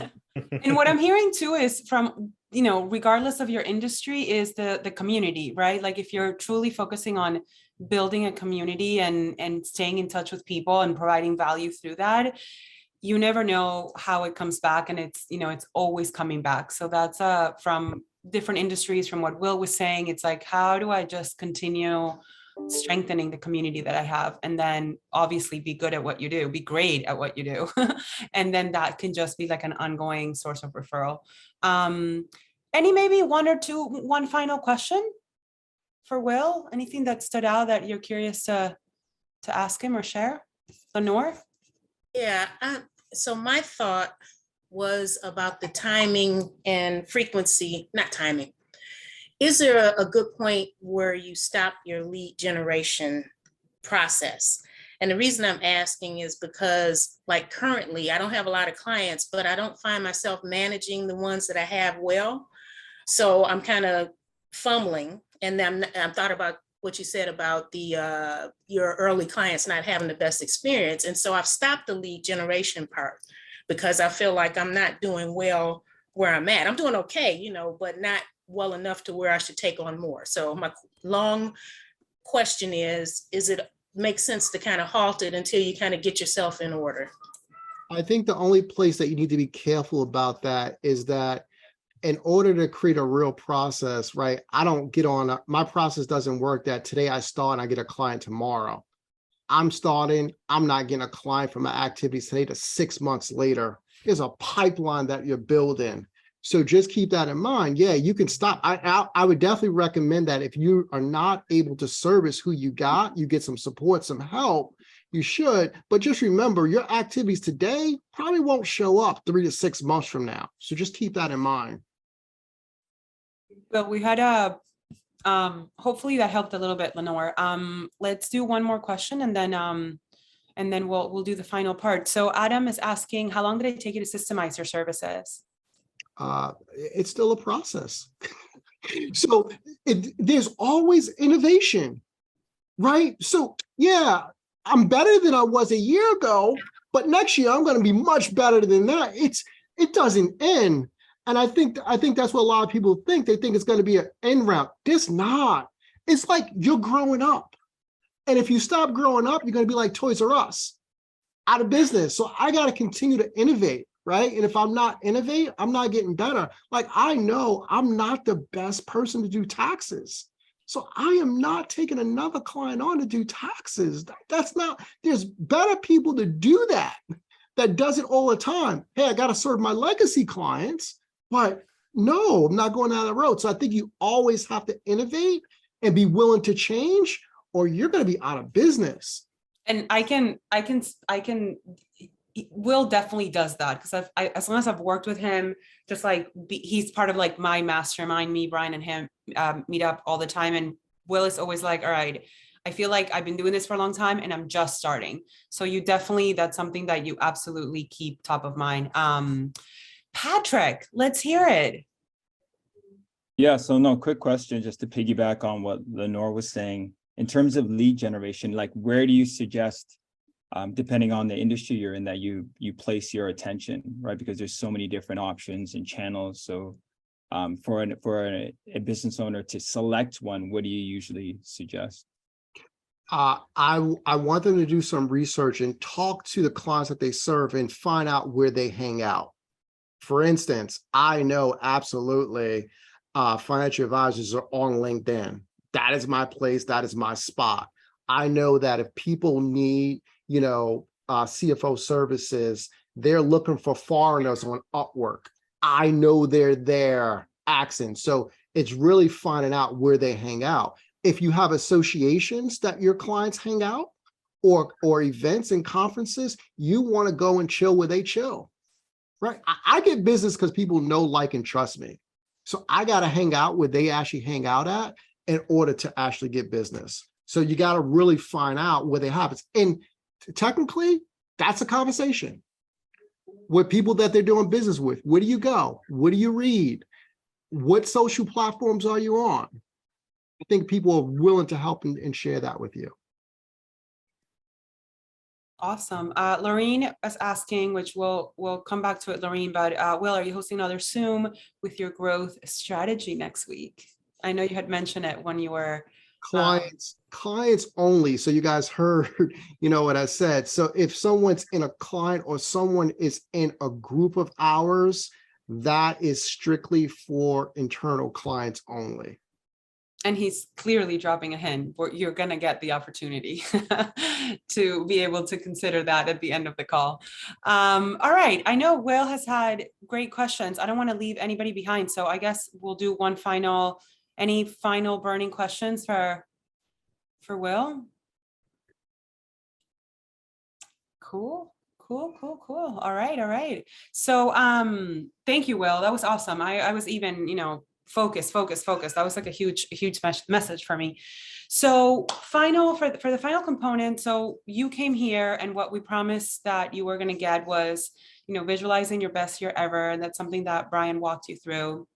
And what I'm hearing too is from, you know, regardless of your industry, is the community, right? Like if you're truly focusing on building a community and staying in touch with people and providing value through that, you never know how it comes back, and it's, you know, it's always coming back. So that's from different industries, from what Will was saying, it's like, how do I just continue strengthening the community that I have, and then obviously be good at what you do, be great at what you do. And then that can just be like an ongoing source of referral. Any maybe one final question for Will? Anything that stood out that you're curious to ask him or share? Lenore? Yeah, so my thought was about the timing and frequency, not timing. Is there a good point where you stop your lead generation process? And the reason I'm asking is because, like, currently I don't have a lot of clients, but I don't find myself managing the ones that I have well. So I'm kind of fumbling. And then I'm thought about what you said about the your early clients not having the best experience. And so I've stopped the lead generation part because I feel like I'm not doing well where I'm at. I'm doing okay, you know, but not well enough to where I should take on more. So my long question is it make sense to kind of halt it until you kind of get yourself in order? I think the only place that you need to be careful about that is that in order to create a real process, right? I don't get on, my process doesn't work that today I start and I get a client tomorrow. I'm starting, I'm not getting a client from my activities today to 6 months later. There's a pipeline that you're building. So just keep that in mind. Yeah, you can stop. I would definitely recommend that if you are not able to service who you got, you get some support, some help, you should. But just remember, your activities today probably won't show up 3 to 6 months from now. So just keep that in mind. Well, we had a, hopefully that helped a little bit, Lenore. Let's do one more question and then we'll do the final part. So Adam is asking, how long did it take you to systemize your services? It's still a process. So there's always innovation, right? So yeah, I'm better than I was a year ago, but next year I'm going to be much better than that. It doesn't end. And I think that's what a lot of people think. They think it's going to be an end round. It's not. It's like you're growing up. And if you stop growing up, you're going to be like Toys R Us, out of business. So I got to continue to innovate, right? And if I'm not innovate, I'm not getting better. Like I know I'm not the best person to do taxes. So I am not taking another client on to do taxes. That's not, there's better people to do that does it all the time. Hey, I got to serve my legacy clients. But no, I'm not going down the road. So I think you always have to innovate and be willing to change, or you're going to be out of business. And Will definitely does that because as long as I've worked with him, just like he's part of like my mastermind, me, Brian, and him meet up all the time. And Will is always like, all right, I feel like I've been doing this for a long time and I'm just starting. So you definitely, that's something that you absolutely keep top of mind. Patrick, let's hear it. Yeah, so no, quick question, just to piggyback on what Lenore was saying. In terms of lead generation, like where do you suggest, depending on the industry you're in, that you place your attention, right? Because there's so many different options and channels. So for a business owner to select one, what do you usually suggest? I want them to do some research and talk to the clients that they serve and find out where they hang out. For instance, I know absolutely financial advisors are on LinkedIn. That is my place. That is my spot. I know that if people need, CFO services, they're looking for foreigners on Upwork. I know they're there, accent. So it's really finding out where they hang out. If you have associations that your clients hang out or events and conferences, you want to go and chill where they chill. Right. I get business because people know, like, and trust me. So I got to hang out where they actually hang out at in order to actually get business. So you got to really find out where they have it. And technically, that's a conversation with people that they're doing business with. Where do you go? What do you read? What social platforms are you on? I think people are willing to help and share that with you. Awesome. Lorene is asking, which we'll come back to it, Lorene, but Will, are you hosting another Zoom with your growth strategy next week? I know you had mentioned it when you were clients only. So you guys heard, what I said. So if someone's in a client or someone is in a group of ours, that is strictly for internal clients only. And he's clearly dropping a hint where you're going to get the opportunity to be able to consider that at the end of the call. All right. I know Will has had great questions. I don't want to leave anybody behind. So I guess we'll do any final burning questions for Will? Cool. All right. So thank you, Will. That was awesome. I was even, focus. That was like a huge message for me. So for the final component. So you came here and what we promised that you were going to get was, visualizing your best year ever. And that's something that Brian walked you through,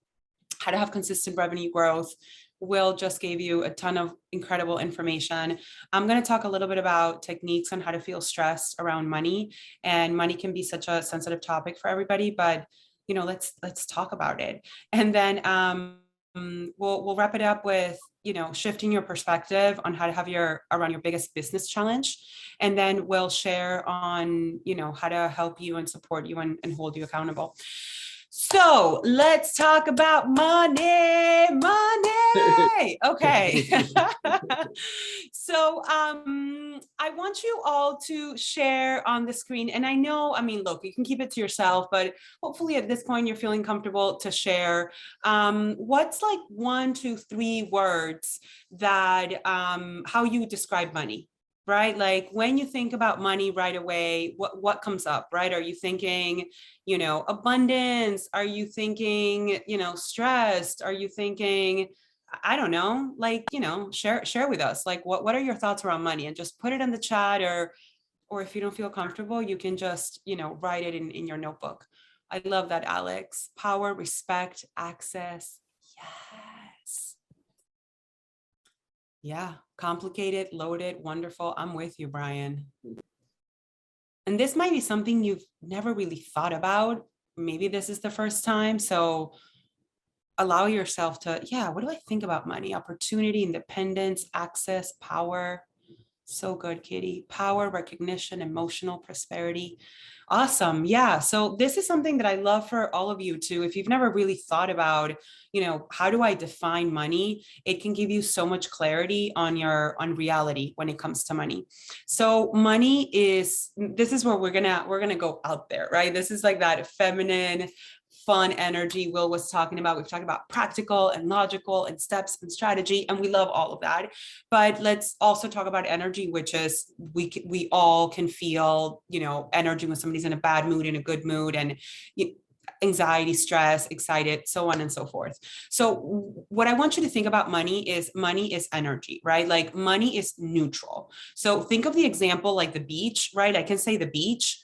how to have consistent revenue growth, Will just gave you a ton of incredible information. I'm going to talk a little bit about techniques on how to feel stressed around money. And money can be such a sensitive topic for everybody, but let's talk about it. And then we'll wrap it up with shifting your perspective on how to have around your biggest business challenge, and then we'll share on how to help you and support you and hold you accountable. So let's talk about money. Okay. So I want you all to share on the screen, and look, you can keep it to yourself, but hopefully at this point you're feeling comfortable to share what's like 1, 2, 3 words that how you would describe money. Right? Like when you think about money right away, what comes up, right? Are you thinking, abundance? Are you thinking, stressed? Are you thinking, I don't know, like, share with us, like, what are your thoughts around money? And just put it in the chat, or if you don't feel comfortable, you can just, write it in your notebook. I love that, Alex. Power, respect, access. Yes. Yeah, complicated, loaded, wonderful. I'm with you, Brian. And this might be something you've never really thought about. Maybe this is the first time. So allow yourself to, what do I think about money? Opportunity, independence, access, power. So good, Kitty. Power, recognition, emotional prosperity. Awesome. Yeah. So this is something that I love for all of you too. If you've never really thought about, how do I define money? It can give you so much clarity on reality when it comes to money. So money this is where we're gonna go out there, right? This is like that feminine, fun energy Will was talking about. We've talked about practical and logical and steps and strategy, and we love all of that. But let's also talk about energy, which is we all can feel, energy when somebody's in a bad mood, in a good mood, and anxiety, stress, excited, so on and so forth. So what I want you to think about money is energy, right? Like money is neutral. So think of the example like the beach, right? I can say the beach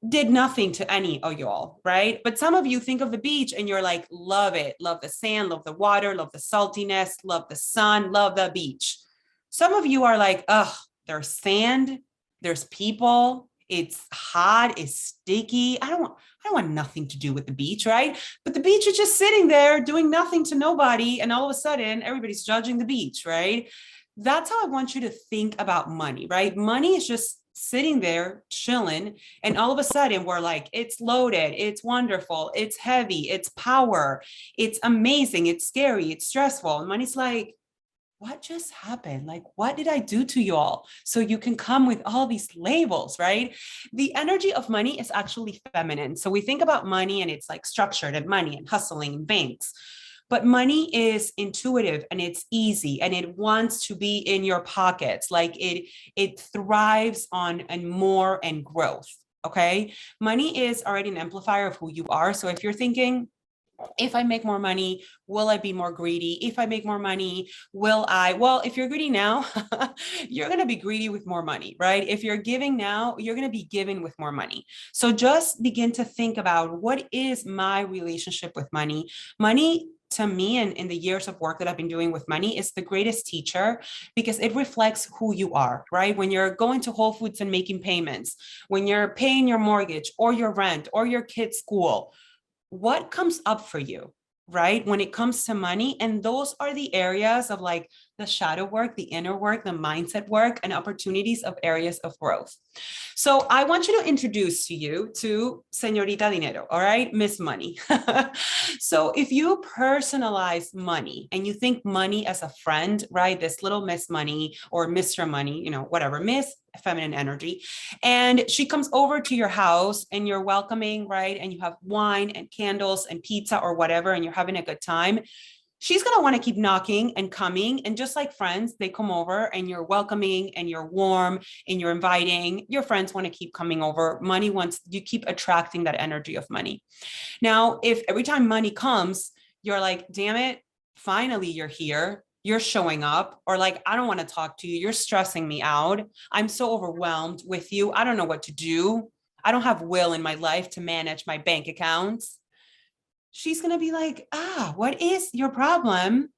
did nothing to any of y'all, right? But some of you think of the beach and you're like, love it, love the sand, love the water, love the saltiness, love the sun, love the beach. Some of you are like, ugh, there's sand, there's people, it's hot, it's sticky. I don't want nothing to do with the beach, right? But the beach is just sitting there doing nothing to nobody, and all of a sudden everybody's judging the beach, right? That's how I want you to think about money, right? Money is just sitting there chilling, and all of a sudden we're like, it's loaded, it's wonderful, it's heavy, it's power, it's amazing, it's scary, it's stressful. And money's like, what just happened? Like, what did I do to you all? So you can come with all these labels, right? The energy of money is actually feminine. So we think about money and it's like structured and money and hustling and banks. But money is intuitive and it's easy and it wants to be in your pockets. Like it thrives on more and growth. Okay. Money is already an amplifier of who you are. So if you're thinking, if I make more money, will I be more greedy? If I make more money, will I? Well, if you're greedy now, you're going to be greedy with more money, right? If you're giving now, you're going to be given with more money. So just begin to think about, what is my relationship with money? Money, to me, and in the years of work that I've been doing with money, is the greatest teacher, because it reflects who you are, right? When you're going to Whole Foods and making payments, when you're paying your mortgage or your rent or your kid's school, what comes up for you, right? When it comes to money. And those are the areas of like the shadow work, the inner work, the mindset work, and opportunities of areas of growth. So I want you to introduce you to Señorita Dinero, all right? Miss Money. So if you personalize money and you think money as a friend, right? This little Miss Money or Mr. Money, whatever, Miss feminine energy. And she comes over to your house and you're welcoming, right? And you have wine and candles and pizza or whatever, and you're having a good time. She's going to want to keep knocking and coming. And just like friends, they come over and you're welcoming and you're warm and you're inviting. Your friends want to keep coming over. Money wants, you keep attracting that energy of money. Now, if every time money comes, you're like, damn it, finally you're here, you're showing up, or like, I don't want to talk to you, you're stressing me out, I'm so overwhelmed with you, I don't know what to do, I don't have will in my life to manage my bank accounts. she's going to be like, what is your problem?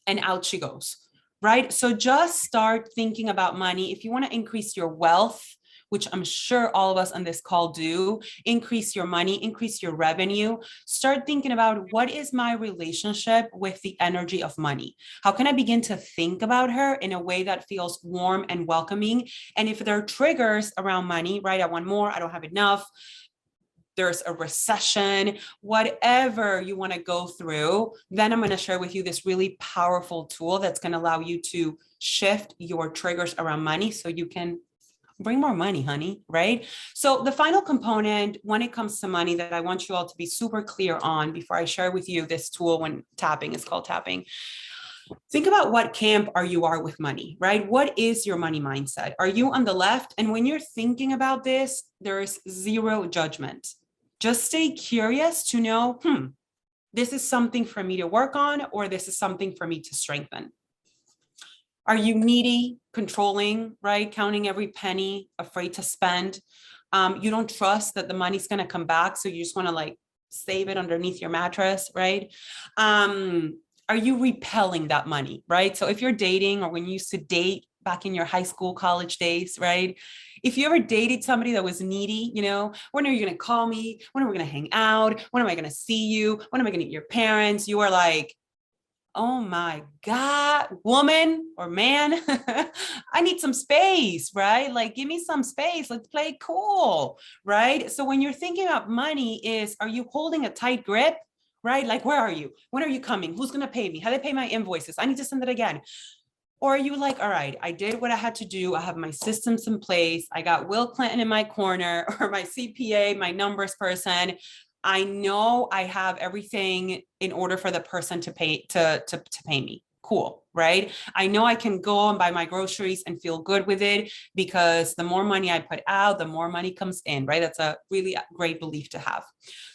And out she goes, right? So just start thinking about money. If you want to increase your wealth, which I'm sure all of us on this call do, increase your money, increase your revenue, start thinking about what is my relationship with the energy of money? How can I begin to think about her in a way that feels warm and welcoming? And if there are triggers around money, right? I want more, I don't have enough, there's a recession, whatever you want to go through, then I'm going to share with you this really powerful tool that's going to allow you to shift your triggers around money so you can bring more money, honey, right? So the final component when it comes to money that I want you all to be super clear on before I share with you this tool when tapping is called tapping. Think about what camp you are with money, right? What is your money mindset? Are you on the left? And when you're thinking about this, there's zero judgment. Just stay curious to know, this is something for me to work on, or this is something for me to strengthen. Are you needy, controlling, right? Counting every penny, afraid to spend. You don't trust that the money's going to come back. So you just want to like save it underneath your mattress, right? Are you repelling that money, right? So if you're dating, or when you used to date back in your high school, college days, right? If you ever dated somebody that was needy, when are you going to call me? When are we going to hang out? When am I going to see you? When am I going to meet your parents? You are like, oh my God, woman or man, I need some space, right? Like, give me some space. Let's play cool, right? So when you're thinking about money are you holding a tight grip, right? Like, where are you? When are you coming? Who's going to pay me? How do I pay my invoices? I need to send it again. Or are you like, all right, I did what I had to do. I have my systems in place. I got Will Clinton in my corner, or my CPA, my numbers person. I know I have everything in order for the person to pay me. Cool, right? I know I can go and buy my groceries and feel good with it, because the more money I put out, the more money comes in, right? That's a really great belief to have.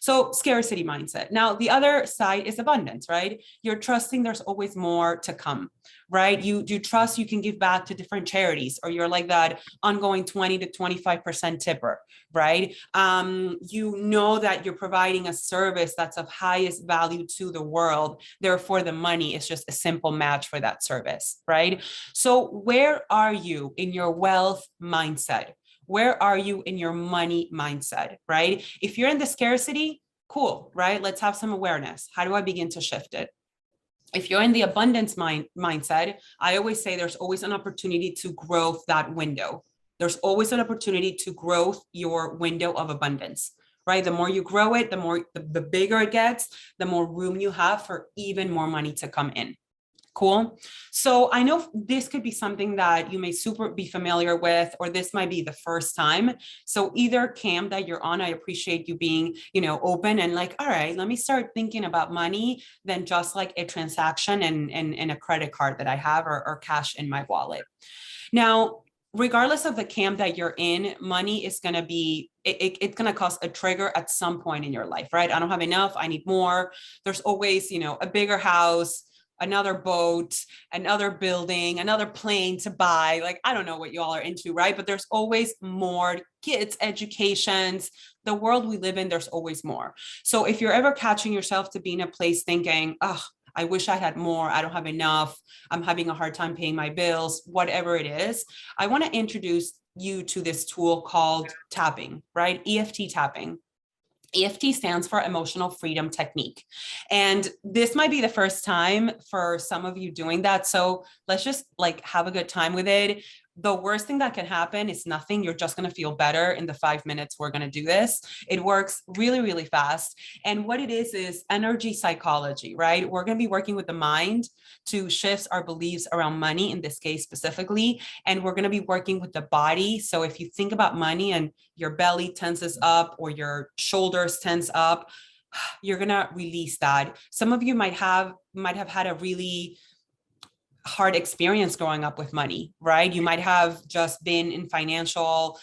So scarcity mindset. Now, the other side is abundance, right? You're trusting there's always more to come, right? You trust you can give back to different charities, or you're like that ongoing 20 to 25% tipper, right? You know that you're providing a service that's of highest value to the world. Therefore, the money is just a simple match for that service, right? So where are you in your wealth mindset? Where are you in your money mindset, right? If you're in the scarcity, cool, right? Let's have some awareness. How do I begin to shift it? If you're in the abundance mindset, I always say there's always an opportunity to grow that window. There's always an opportunity to grow your window of abundance, right? The more you grow it, the bigger it gets, the more room you have for even more money to come in. Cool. So I know this could be something that you may be familiar with, or this might be the first time. So either camp that you're on, I appreciate you being, open and like, all right, let me start thinking about money than just like a transaction and a credit card that I have or cash in my wallet. Now, regardless of the camp that you're in, money is going to be, it's going to cause a trigger at some point in your life, right? I don't have enough. I need more. There's always, a bigger house, another boat, another building, another plane to buy. Like, I don't know what you all are into, right? But there's always more. Kids, educations, the world we live in, there's always more. So if you're ever catching yourself to be in a place thinking, oh, I wish I had more, I don't have enough, I'm having a hard time paying my bills, whatever it is, I want to introduce you to this tool called tapping, right? EFT tapping. EFT stands for Emotional Freedom Technique. And this might be the first time for some of you doing that. So let's just like have a good time with it. The worst thing that can happen is nothing. You're just going to feel better in the 5 minutes we're going to do this. It works really, really fast. And what it is energy psychology, right? We're going to be working with the mind to shift our beliefs around money, in this case specifically. And we're going to be working with the body. So if you think about money and your belly tenses up or your shoulders tense up, you're going to release that. Some of you might have had a really hard experience growing up with money, right? You might have just been in financial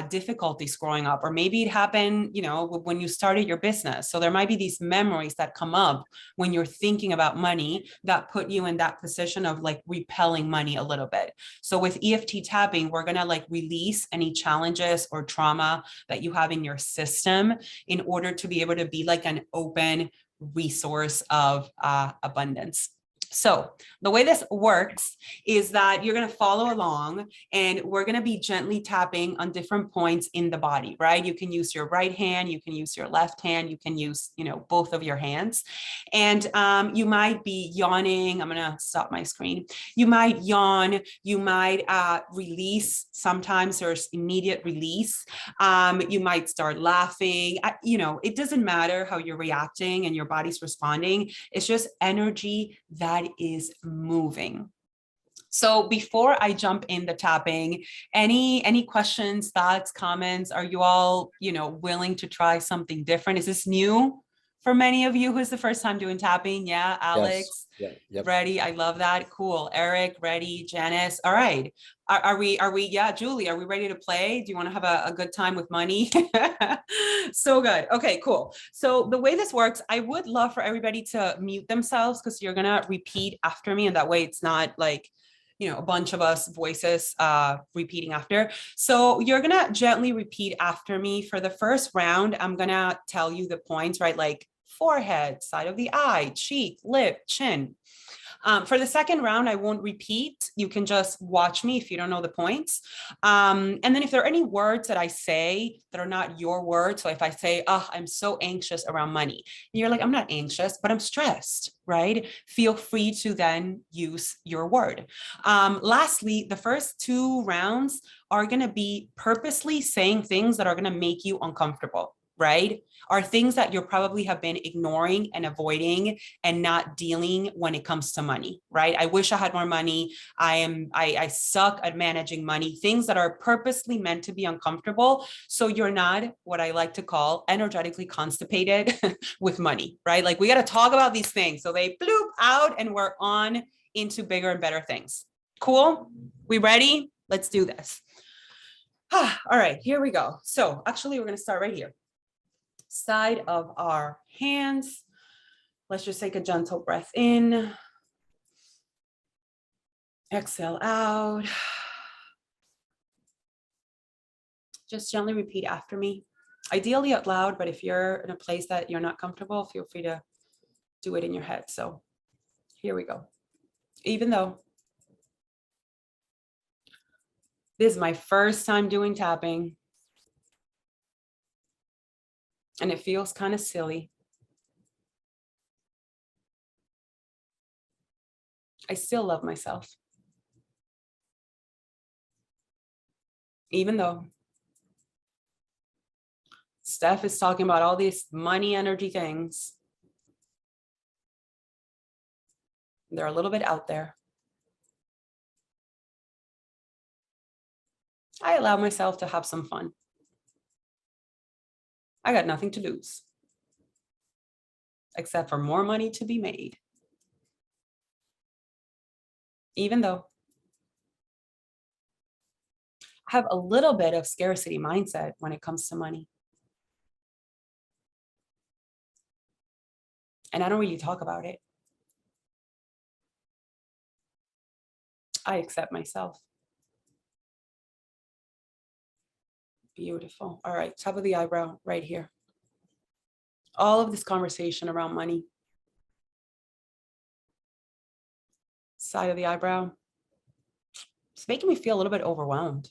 difficulties growing up, or maybe it happened, you know, when you started your business. So there might be these memories that come up when you're thinking about money that put you in that position of like repelling money a little bit. So with EFT tapping, we're gonna like release any challenges or trauma that you have in your system in order to be able to be like an open resource of abundance. So the way this works is that you're going to follow along and we're going to be gently tapping on different points in the body, right? You can use your right hand, you can use your left hand, you can use, you know, both of your hands. And you might be yawning. I'm going to stop my screen. You might yawn, you might release. Sometimes there's immediate release. You might start laughing. You know, it doesn't matter how you're reacting and your body's responding. It's just energy that is moving. So before I jump in the tapping, any questions, thoughts, comments? Are you all, you know, willing to try something different? Is this new for many of you? Who's the first time doing tapping? Yeah, Alex. Yes. Yeah. Ready? I love that. Cool. Eric, ready? Janice. All right. Are we, yeah, Julie, are we ready to play? Do you want to have a good time with money? So good. Okay, cool. So the way this works, I would love for everybody to mute themselves because you're going to repeat after me. And that way it's not like, you know, a bunch of us voices repeating after. So you're going to gently repeat after me. For the first round, I'm going to tell you the points, right? Like forehead, side of the eye, cheek, lip, chin. For the second round, I won't repeat. You can just watch me if you don't know the points. And then if there are any words that I say that are not your words, so if I say, oh, I'm so anxious around money, you're like, I'm not anxious, but I'm stressed, right? Feel free to then use your word. Lastly, the first 2 rounds are going to be purposely saying things that are going to make you uncomfortable, right? Are things that you probably have been ignoring and avoiding and not dealing when it comes to money, right? I wish I had more money. I suck at managing money, things that are purposely meant to be uncomfortable. So you're not what I like to call energetically constipated with money, right? Like we got to talk about these things. So they bloop out and we're on into bigger and better things. Cool? We ready? Let's do this. All right, here we go. So actually we're going to start right here. Side of our hands. Let's just take a gentle breath in. Exhale out. Just gently repeat after me. Ideally out loud, but if you're in a place that you're not comfortable, feel free to do it in your head. So here we go. Even though this is my first time doing tapping, and it feels kind of silly, I still love myself. Even though Steph is talking about all these money energy things, they're a little bit out there. I allow myself to have some fun. I got nothing to lose, except for more money to be made. Even though I have a little bit of scarcity mindset when it comes to money. And I don't really talk about it. I accept myself. Beautiful. All right, top of the eyebrow right here. All of this conversation around money. Side of the eyebrow. It's making me feel a little bit overwhelmed.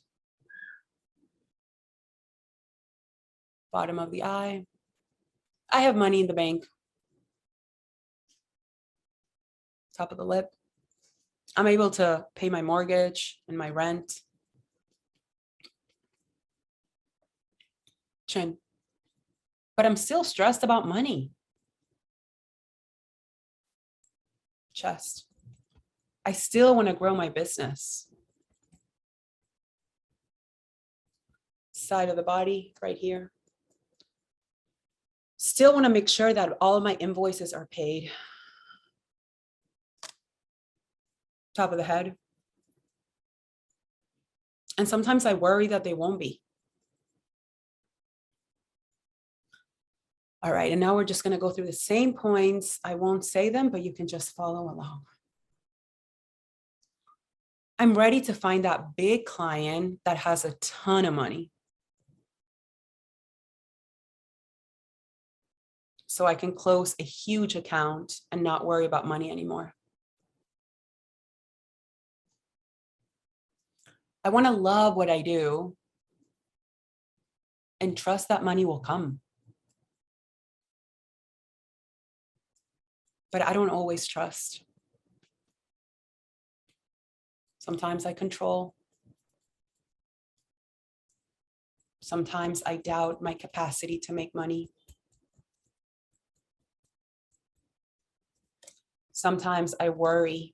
Bottom of the eye. I have money in the bank. Top of the lip. I'm able to pay my mortgage and my rent. Chin. But I'm still stressed about money. Chest. I still want to grow my business. Side of the body, right here. Still want to make sure that all of my invoices are paid. top of the head. And sometimes I worry that they won't be. All right, and now we're just going to go through the same points. I won't say them, but you can just follow along. I'm ready to find that big client that has a ton of money, so I can close a huge account and not worry about money anymore. I want to love what I do and trust that money will come. But I don't always trust. Sometimes I control. Sometimes I doubt my capacity to make money. Sometimes I worry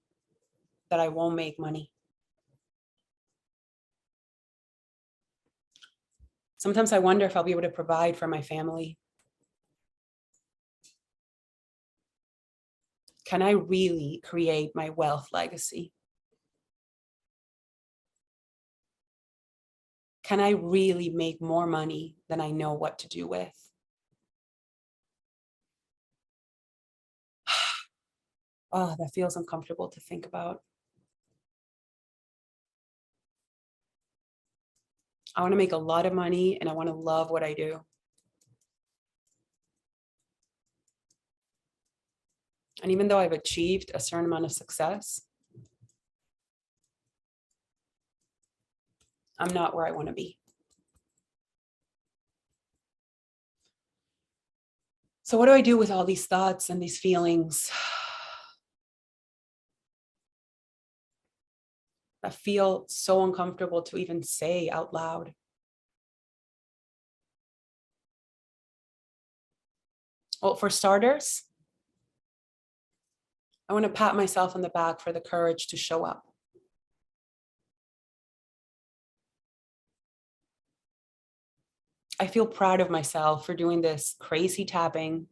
that I won't make money. Sometimes I wonder if I'll be able to provide for my family. Can I really create my wealth legacy? Can I really make more money than I know what to do with? Oh, that feels uncomfortable to think about. I want to make a lot of money and I want to love what I do. And even though I've achieved a certain amount of success, I'm not where I want to be. So what do I do with all these thoughts and these feelings that feel so uncomfortable to even say out loud? Well, for starters, I want to pat myself on the back for the courage to show up. I feel proud of myself for doing this crazy tapping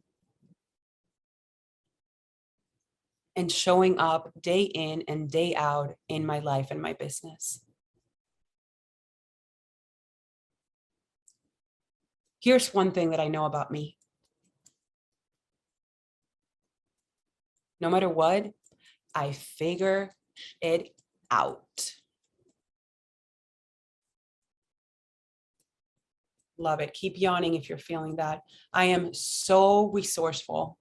and showing up day in and day out in my life and my business. Here's one thing that I know about me. No matter what, I figure it out. Love it. Keep yawning if you're feeling that. I am so resourceful.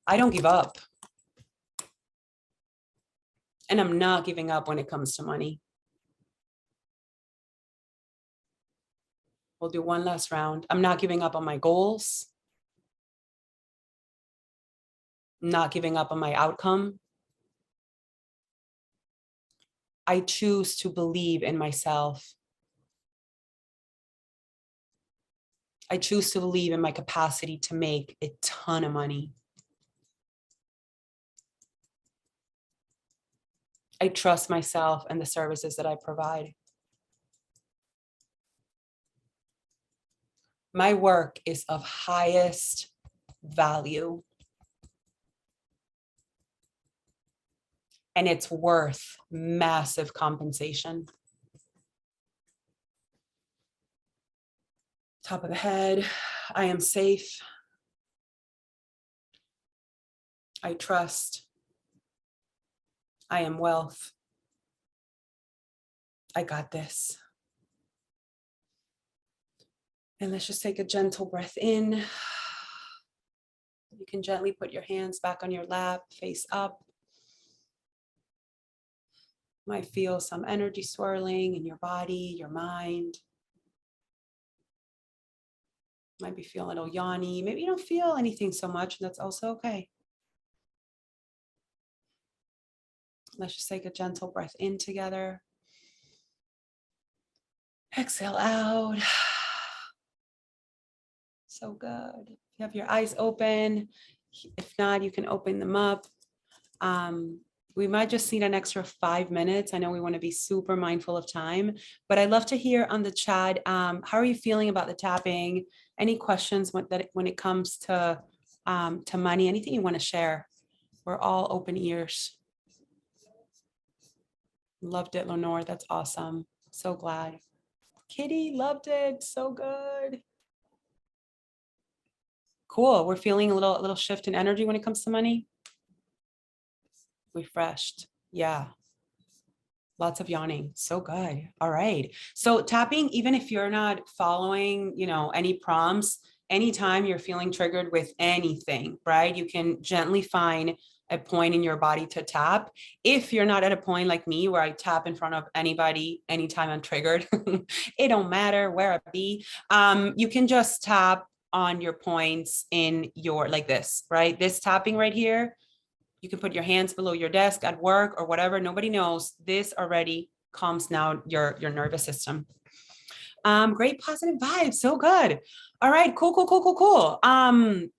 I don't give up. And I'm not giving up when it comes to money. We'll do one last round. I'm not giving up on my goals. I'm not giving up on my outcome. I choose to believe in myself. I choose to believe in my capacity to make a ton of money. I trust myself and the services that I provide. My work is of highest value. And it's worth massive compensation. Top of the head, I am safe. I trust. I am wealth. I got this. And let's just take a gentle breath in. You can gently put your hands back on your lap, face up. Might feel some energy swirling in your body, your mind. Might be feeling a little yawny. Maybe you don't feel anything so much, and that's also okay. Let's just take a gentle breath in together. Exhale out. So good. You have your eyes open. If not, you can open them up. We might just need an extra 5 minutes. I know we want to be super mindful of time, but I'd love to hear on the chat, how are you feeling about the tapping? Any questions when it comes to money? Anything you want to share? We're all open ears. Loved it, Lenore. That's awesome. So glad. Kitty loved it. So good. Cool. We're feeling a little shift in energy when it comes to money. Refreshed. Yeah. Lots of yawning. So good. All right. So tapping, even if you're not following, any prompts, anytime you're feeling triggered with anything, right? You can gently find a point in your body to tap. If you're not at a point like me where I tap in front of anybody anytime I'm triggered, it don't matter where I be. You can just tap on your points in your, like this, right? This tapping right here. You can put your hands below your desk at work or whatever. Nobody knows. This already calms down your nervous system. Great positive vibes. So good. All right. Cool.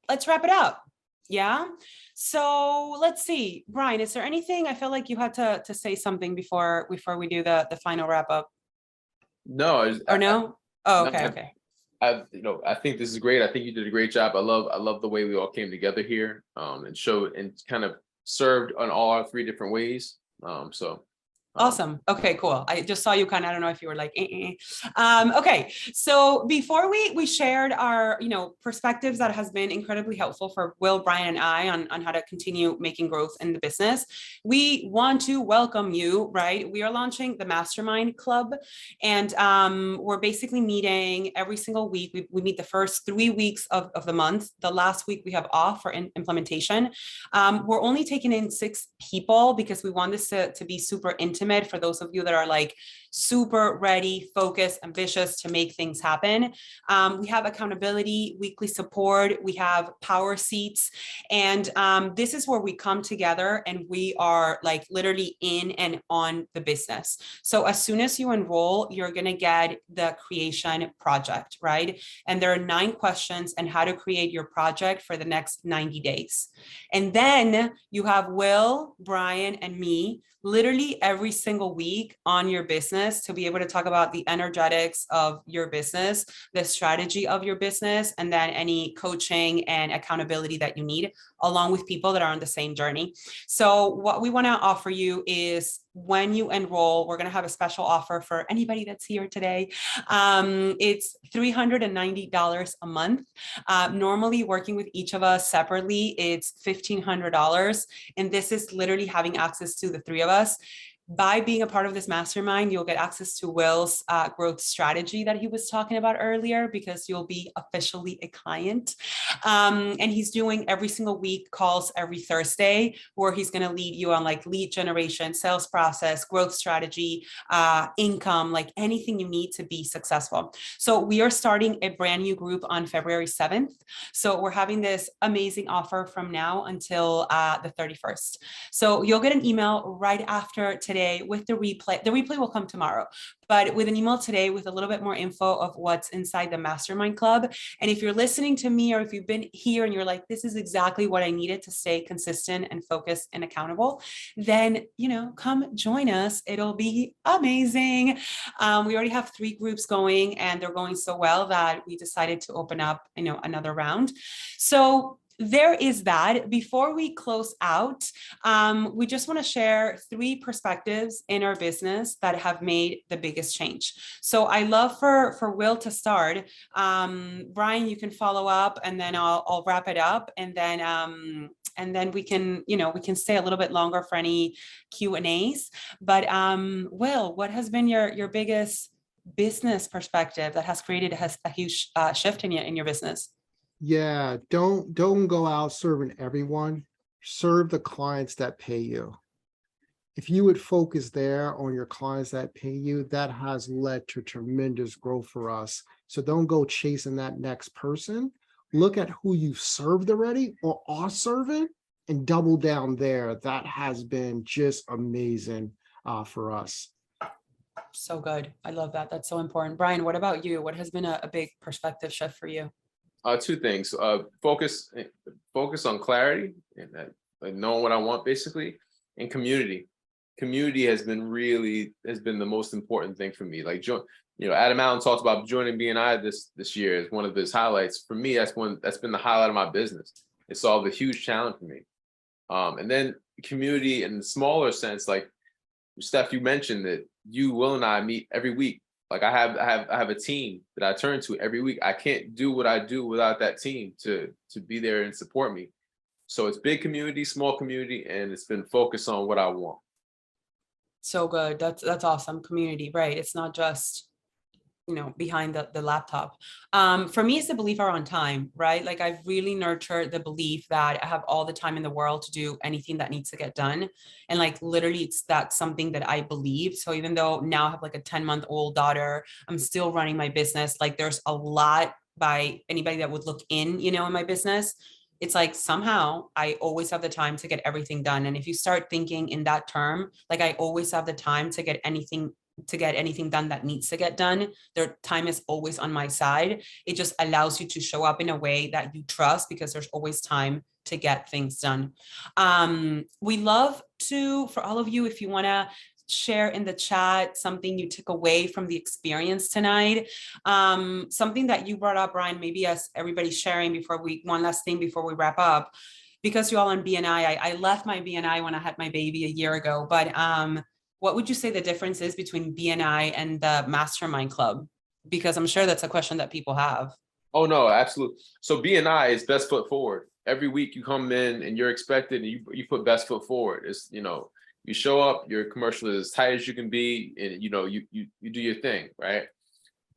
Let's wrap it up. Yeah. So let's see. Brian, is there anything? I feel like you had to say something before we do the final wrap up. No. Or no? Oh, no, okay. I think this is great. I think you did a great job. I love the way we all came together here, and showed and kind of served on all our 3 different ways. Awesome. Okay, cool. I just saw you kind of, I don't know if you were like, okay. So before we shared our, perspectives that has been incredibly helpful for Will, Brian, and I on how to continue making growth in the business, we want to welcome you, right? We are launching the Mastermind Club, and we're basically meeting every single week. We meet the first 3 weeks of the month. The last week we have off for implementation. We're only taking in 6 people because we want this to be super intimate for those of you that are like super ready, focused, ambitious to make things happen. We have accountability, weekly support, we have power seats, and this is where we come together and we are like literally in and on the business. So as soon as you enroll, you're going to get the creation project, right? And there are 9 questions on how to create your project for the next 90 days. And then you have Will, Brian, and me literally every single week on your business to be able to talk about the energetics of your business, the strategy of your business, and then any coaching and accountability that you need, along with people that are on the same journey. So what we want to offer you is when you enroll, we're going to have a special offer for anybody that's here today. It's $390 a month. Normally working with each of us separately, it's $1,500. And this is literally having access to the 3 of us. By being a part of this mastermind, you'll get access to Will's growth strategy that he was talking about earlier, because you'll be officially a client. And he's doing every single week calls every Thursday, where he's going to lead you on like lead generation, sales process, growth strategy, income, like anything you need to be successful. So we are starting a brand new group on February 7th. So we're having this amazing offer from now until the 31st. So you'll get an email right after today with the replay. The replay will come tomorrow, but with an email today with a little bit more info of what's inside the Mastermind Club. And if you're listening to me, or if you've been here and you're like, this is exactly what I needed to stay consistent and focused and accountable, then, come join us. It'll be amazing. We already have 3 groups going and they're going so well that we decided to open up, another round. So there is that. Before we close out, we just want to share 3 perspectives in our business that have made the biggest change. So I love for Will to start. Brian, you can follow up, and then I'll wrap it up, and then we can, we can stay a little bit longer for any Q&As. But Will, what has been your biggest business perspective that has created a huge shift in your business? Yeah, don't go out serving everyone. Serve the clients that pay you. If you would focus there on your clients that pay you, that has led to tremendous growth for us. So don't go chasing that next person. Look at who you've served already or are serving and double down there. That has been just amazing for us. So good. I love that. That's so important. Brian, what about you? What has been a big perspective shift for you? 2 things. Focus on clarity and like knowing what I want, basically, and community. Community has been the most important thing for me. Like, Adam Allen talked about joining BNI this year as one of his highlights. For me, that's been the highlight of my business. It solved a huge challenge for me. And then community in the smaller sense, like Steph, you mentioned that you, Will, and I meet every week. Like I have a team that I turn to every week. I can't do what I do without that team to be there and support me. So it's big community, small community, and it's been focused on what I want. So good. That's awesome. Community, right? It's not just, you know, behind the laptop. For me, it's the belief around time, right? Like I've really nurtured the belief that I have all the time in the world to do anything that needs to get done. And like literally that's something that I believe. So even though now I have like a 10-month-old daughter, I'm still running my business. Like there's a lot by anybody that would look in, you know, in my business. It's like somehow I always have the time to get everything done. And if you start thinking in that term, like I always have the time to get anything done that needs to get done. Their time is always on my side. It just allows you to show up in a way that you trust because there's always time to get things done. We love to, for all of you, if you want to share in the chat something you took away from the experience tonight, something that you brought up, Brian, maybe as everybody's sharing one last thing before we wrap up, because you all on BNI, I left my BNI when I had my baby a year ago, but what would you say the difference is between BNI and the Mastermind Club? Because I'm sure that's a question that people have. Oh no, absolutely. So BNI is best foot forward. Every week you come in and you're expected and you put best foot forward. It's, you know, you show up, your commercial is as tight as you can be, and you know, you do your thing, right?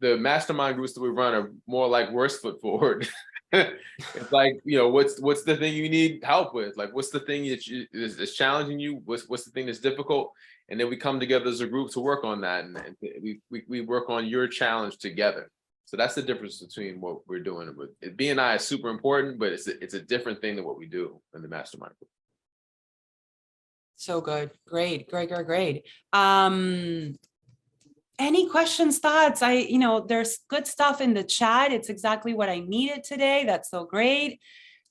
The mastermind groups that we run are more like worst foot forward. It's like, you know, what's the thing you need help with? Like, what's the thing that is challenging you? What's the thing that's difficult? And then we come together as a group to work on that, and we work on your challenge together. So that's the difference between what we're doing. BNI is super important, but it's a different thing than what we do in the mastermind group. So good. Great. Any questions, thoughts? There's good stuff in the chat. It's exactly what I needed today. That's so great.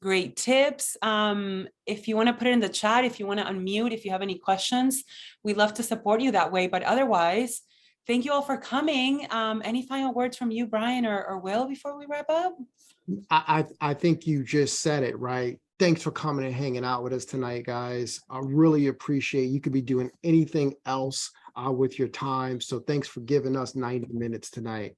Great tips. If you want to put it in the chat, if you want to unmute, if you have any questions, we'd love to support you that way. But otherwise, thank you all for coming. Any final words from you, Brian or Will, before we wrap up? I think you just said it, right? Thanks for coming and hanging out with us tonight, guys. I really appreciate you could be doing anything else with your time. So thanks for giving us 90 minutes tonight.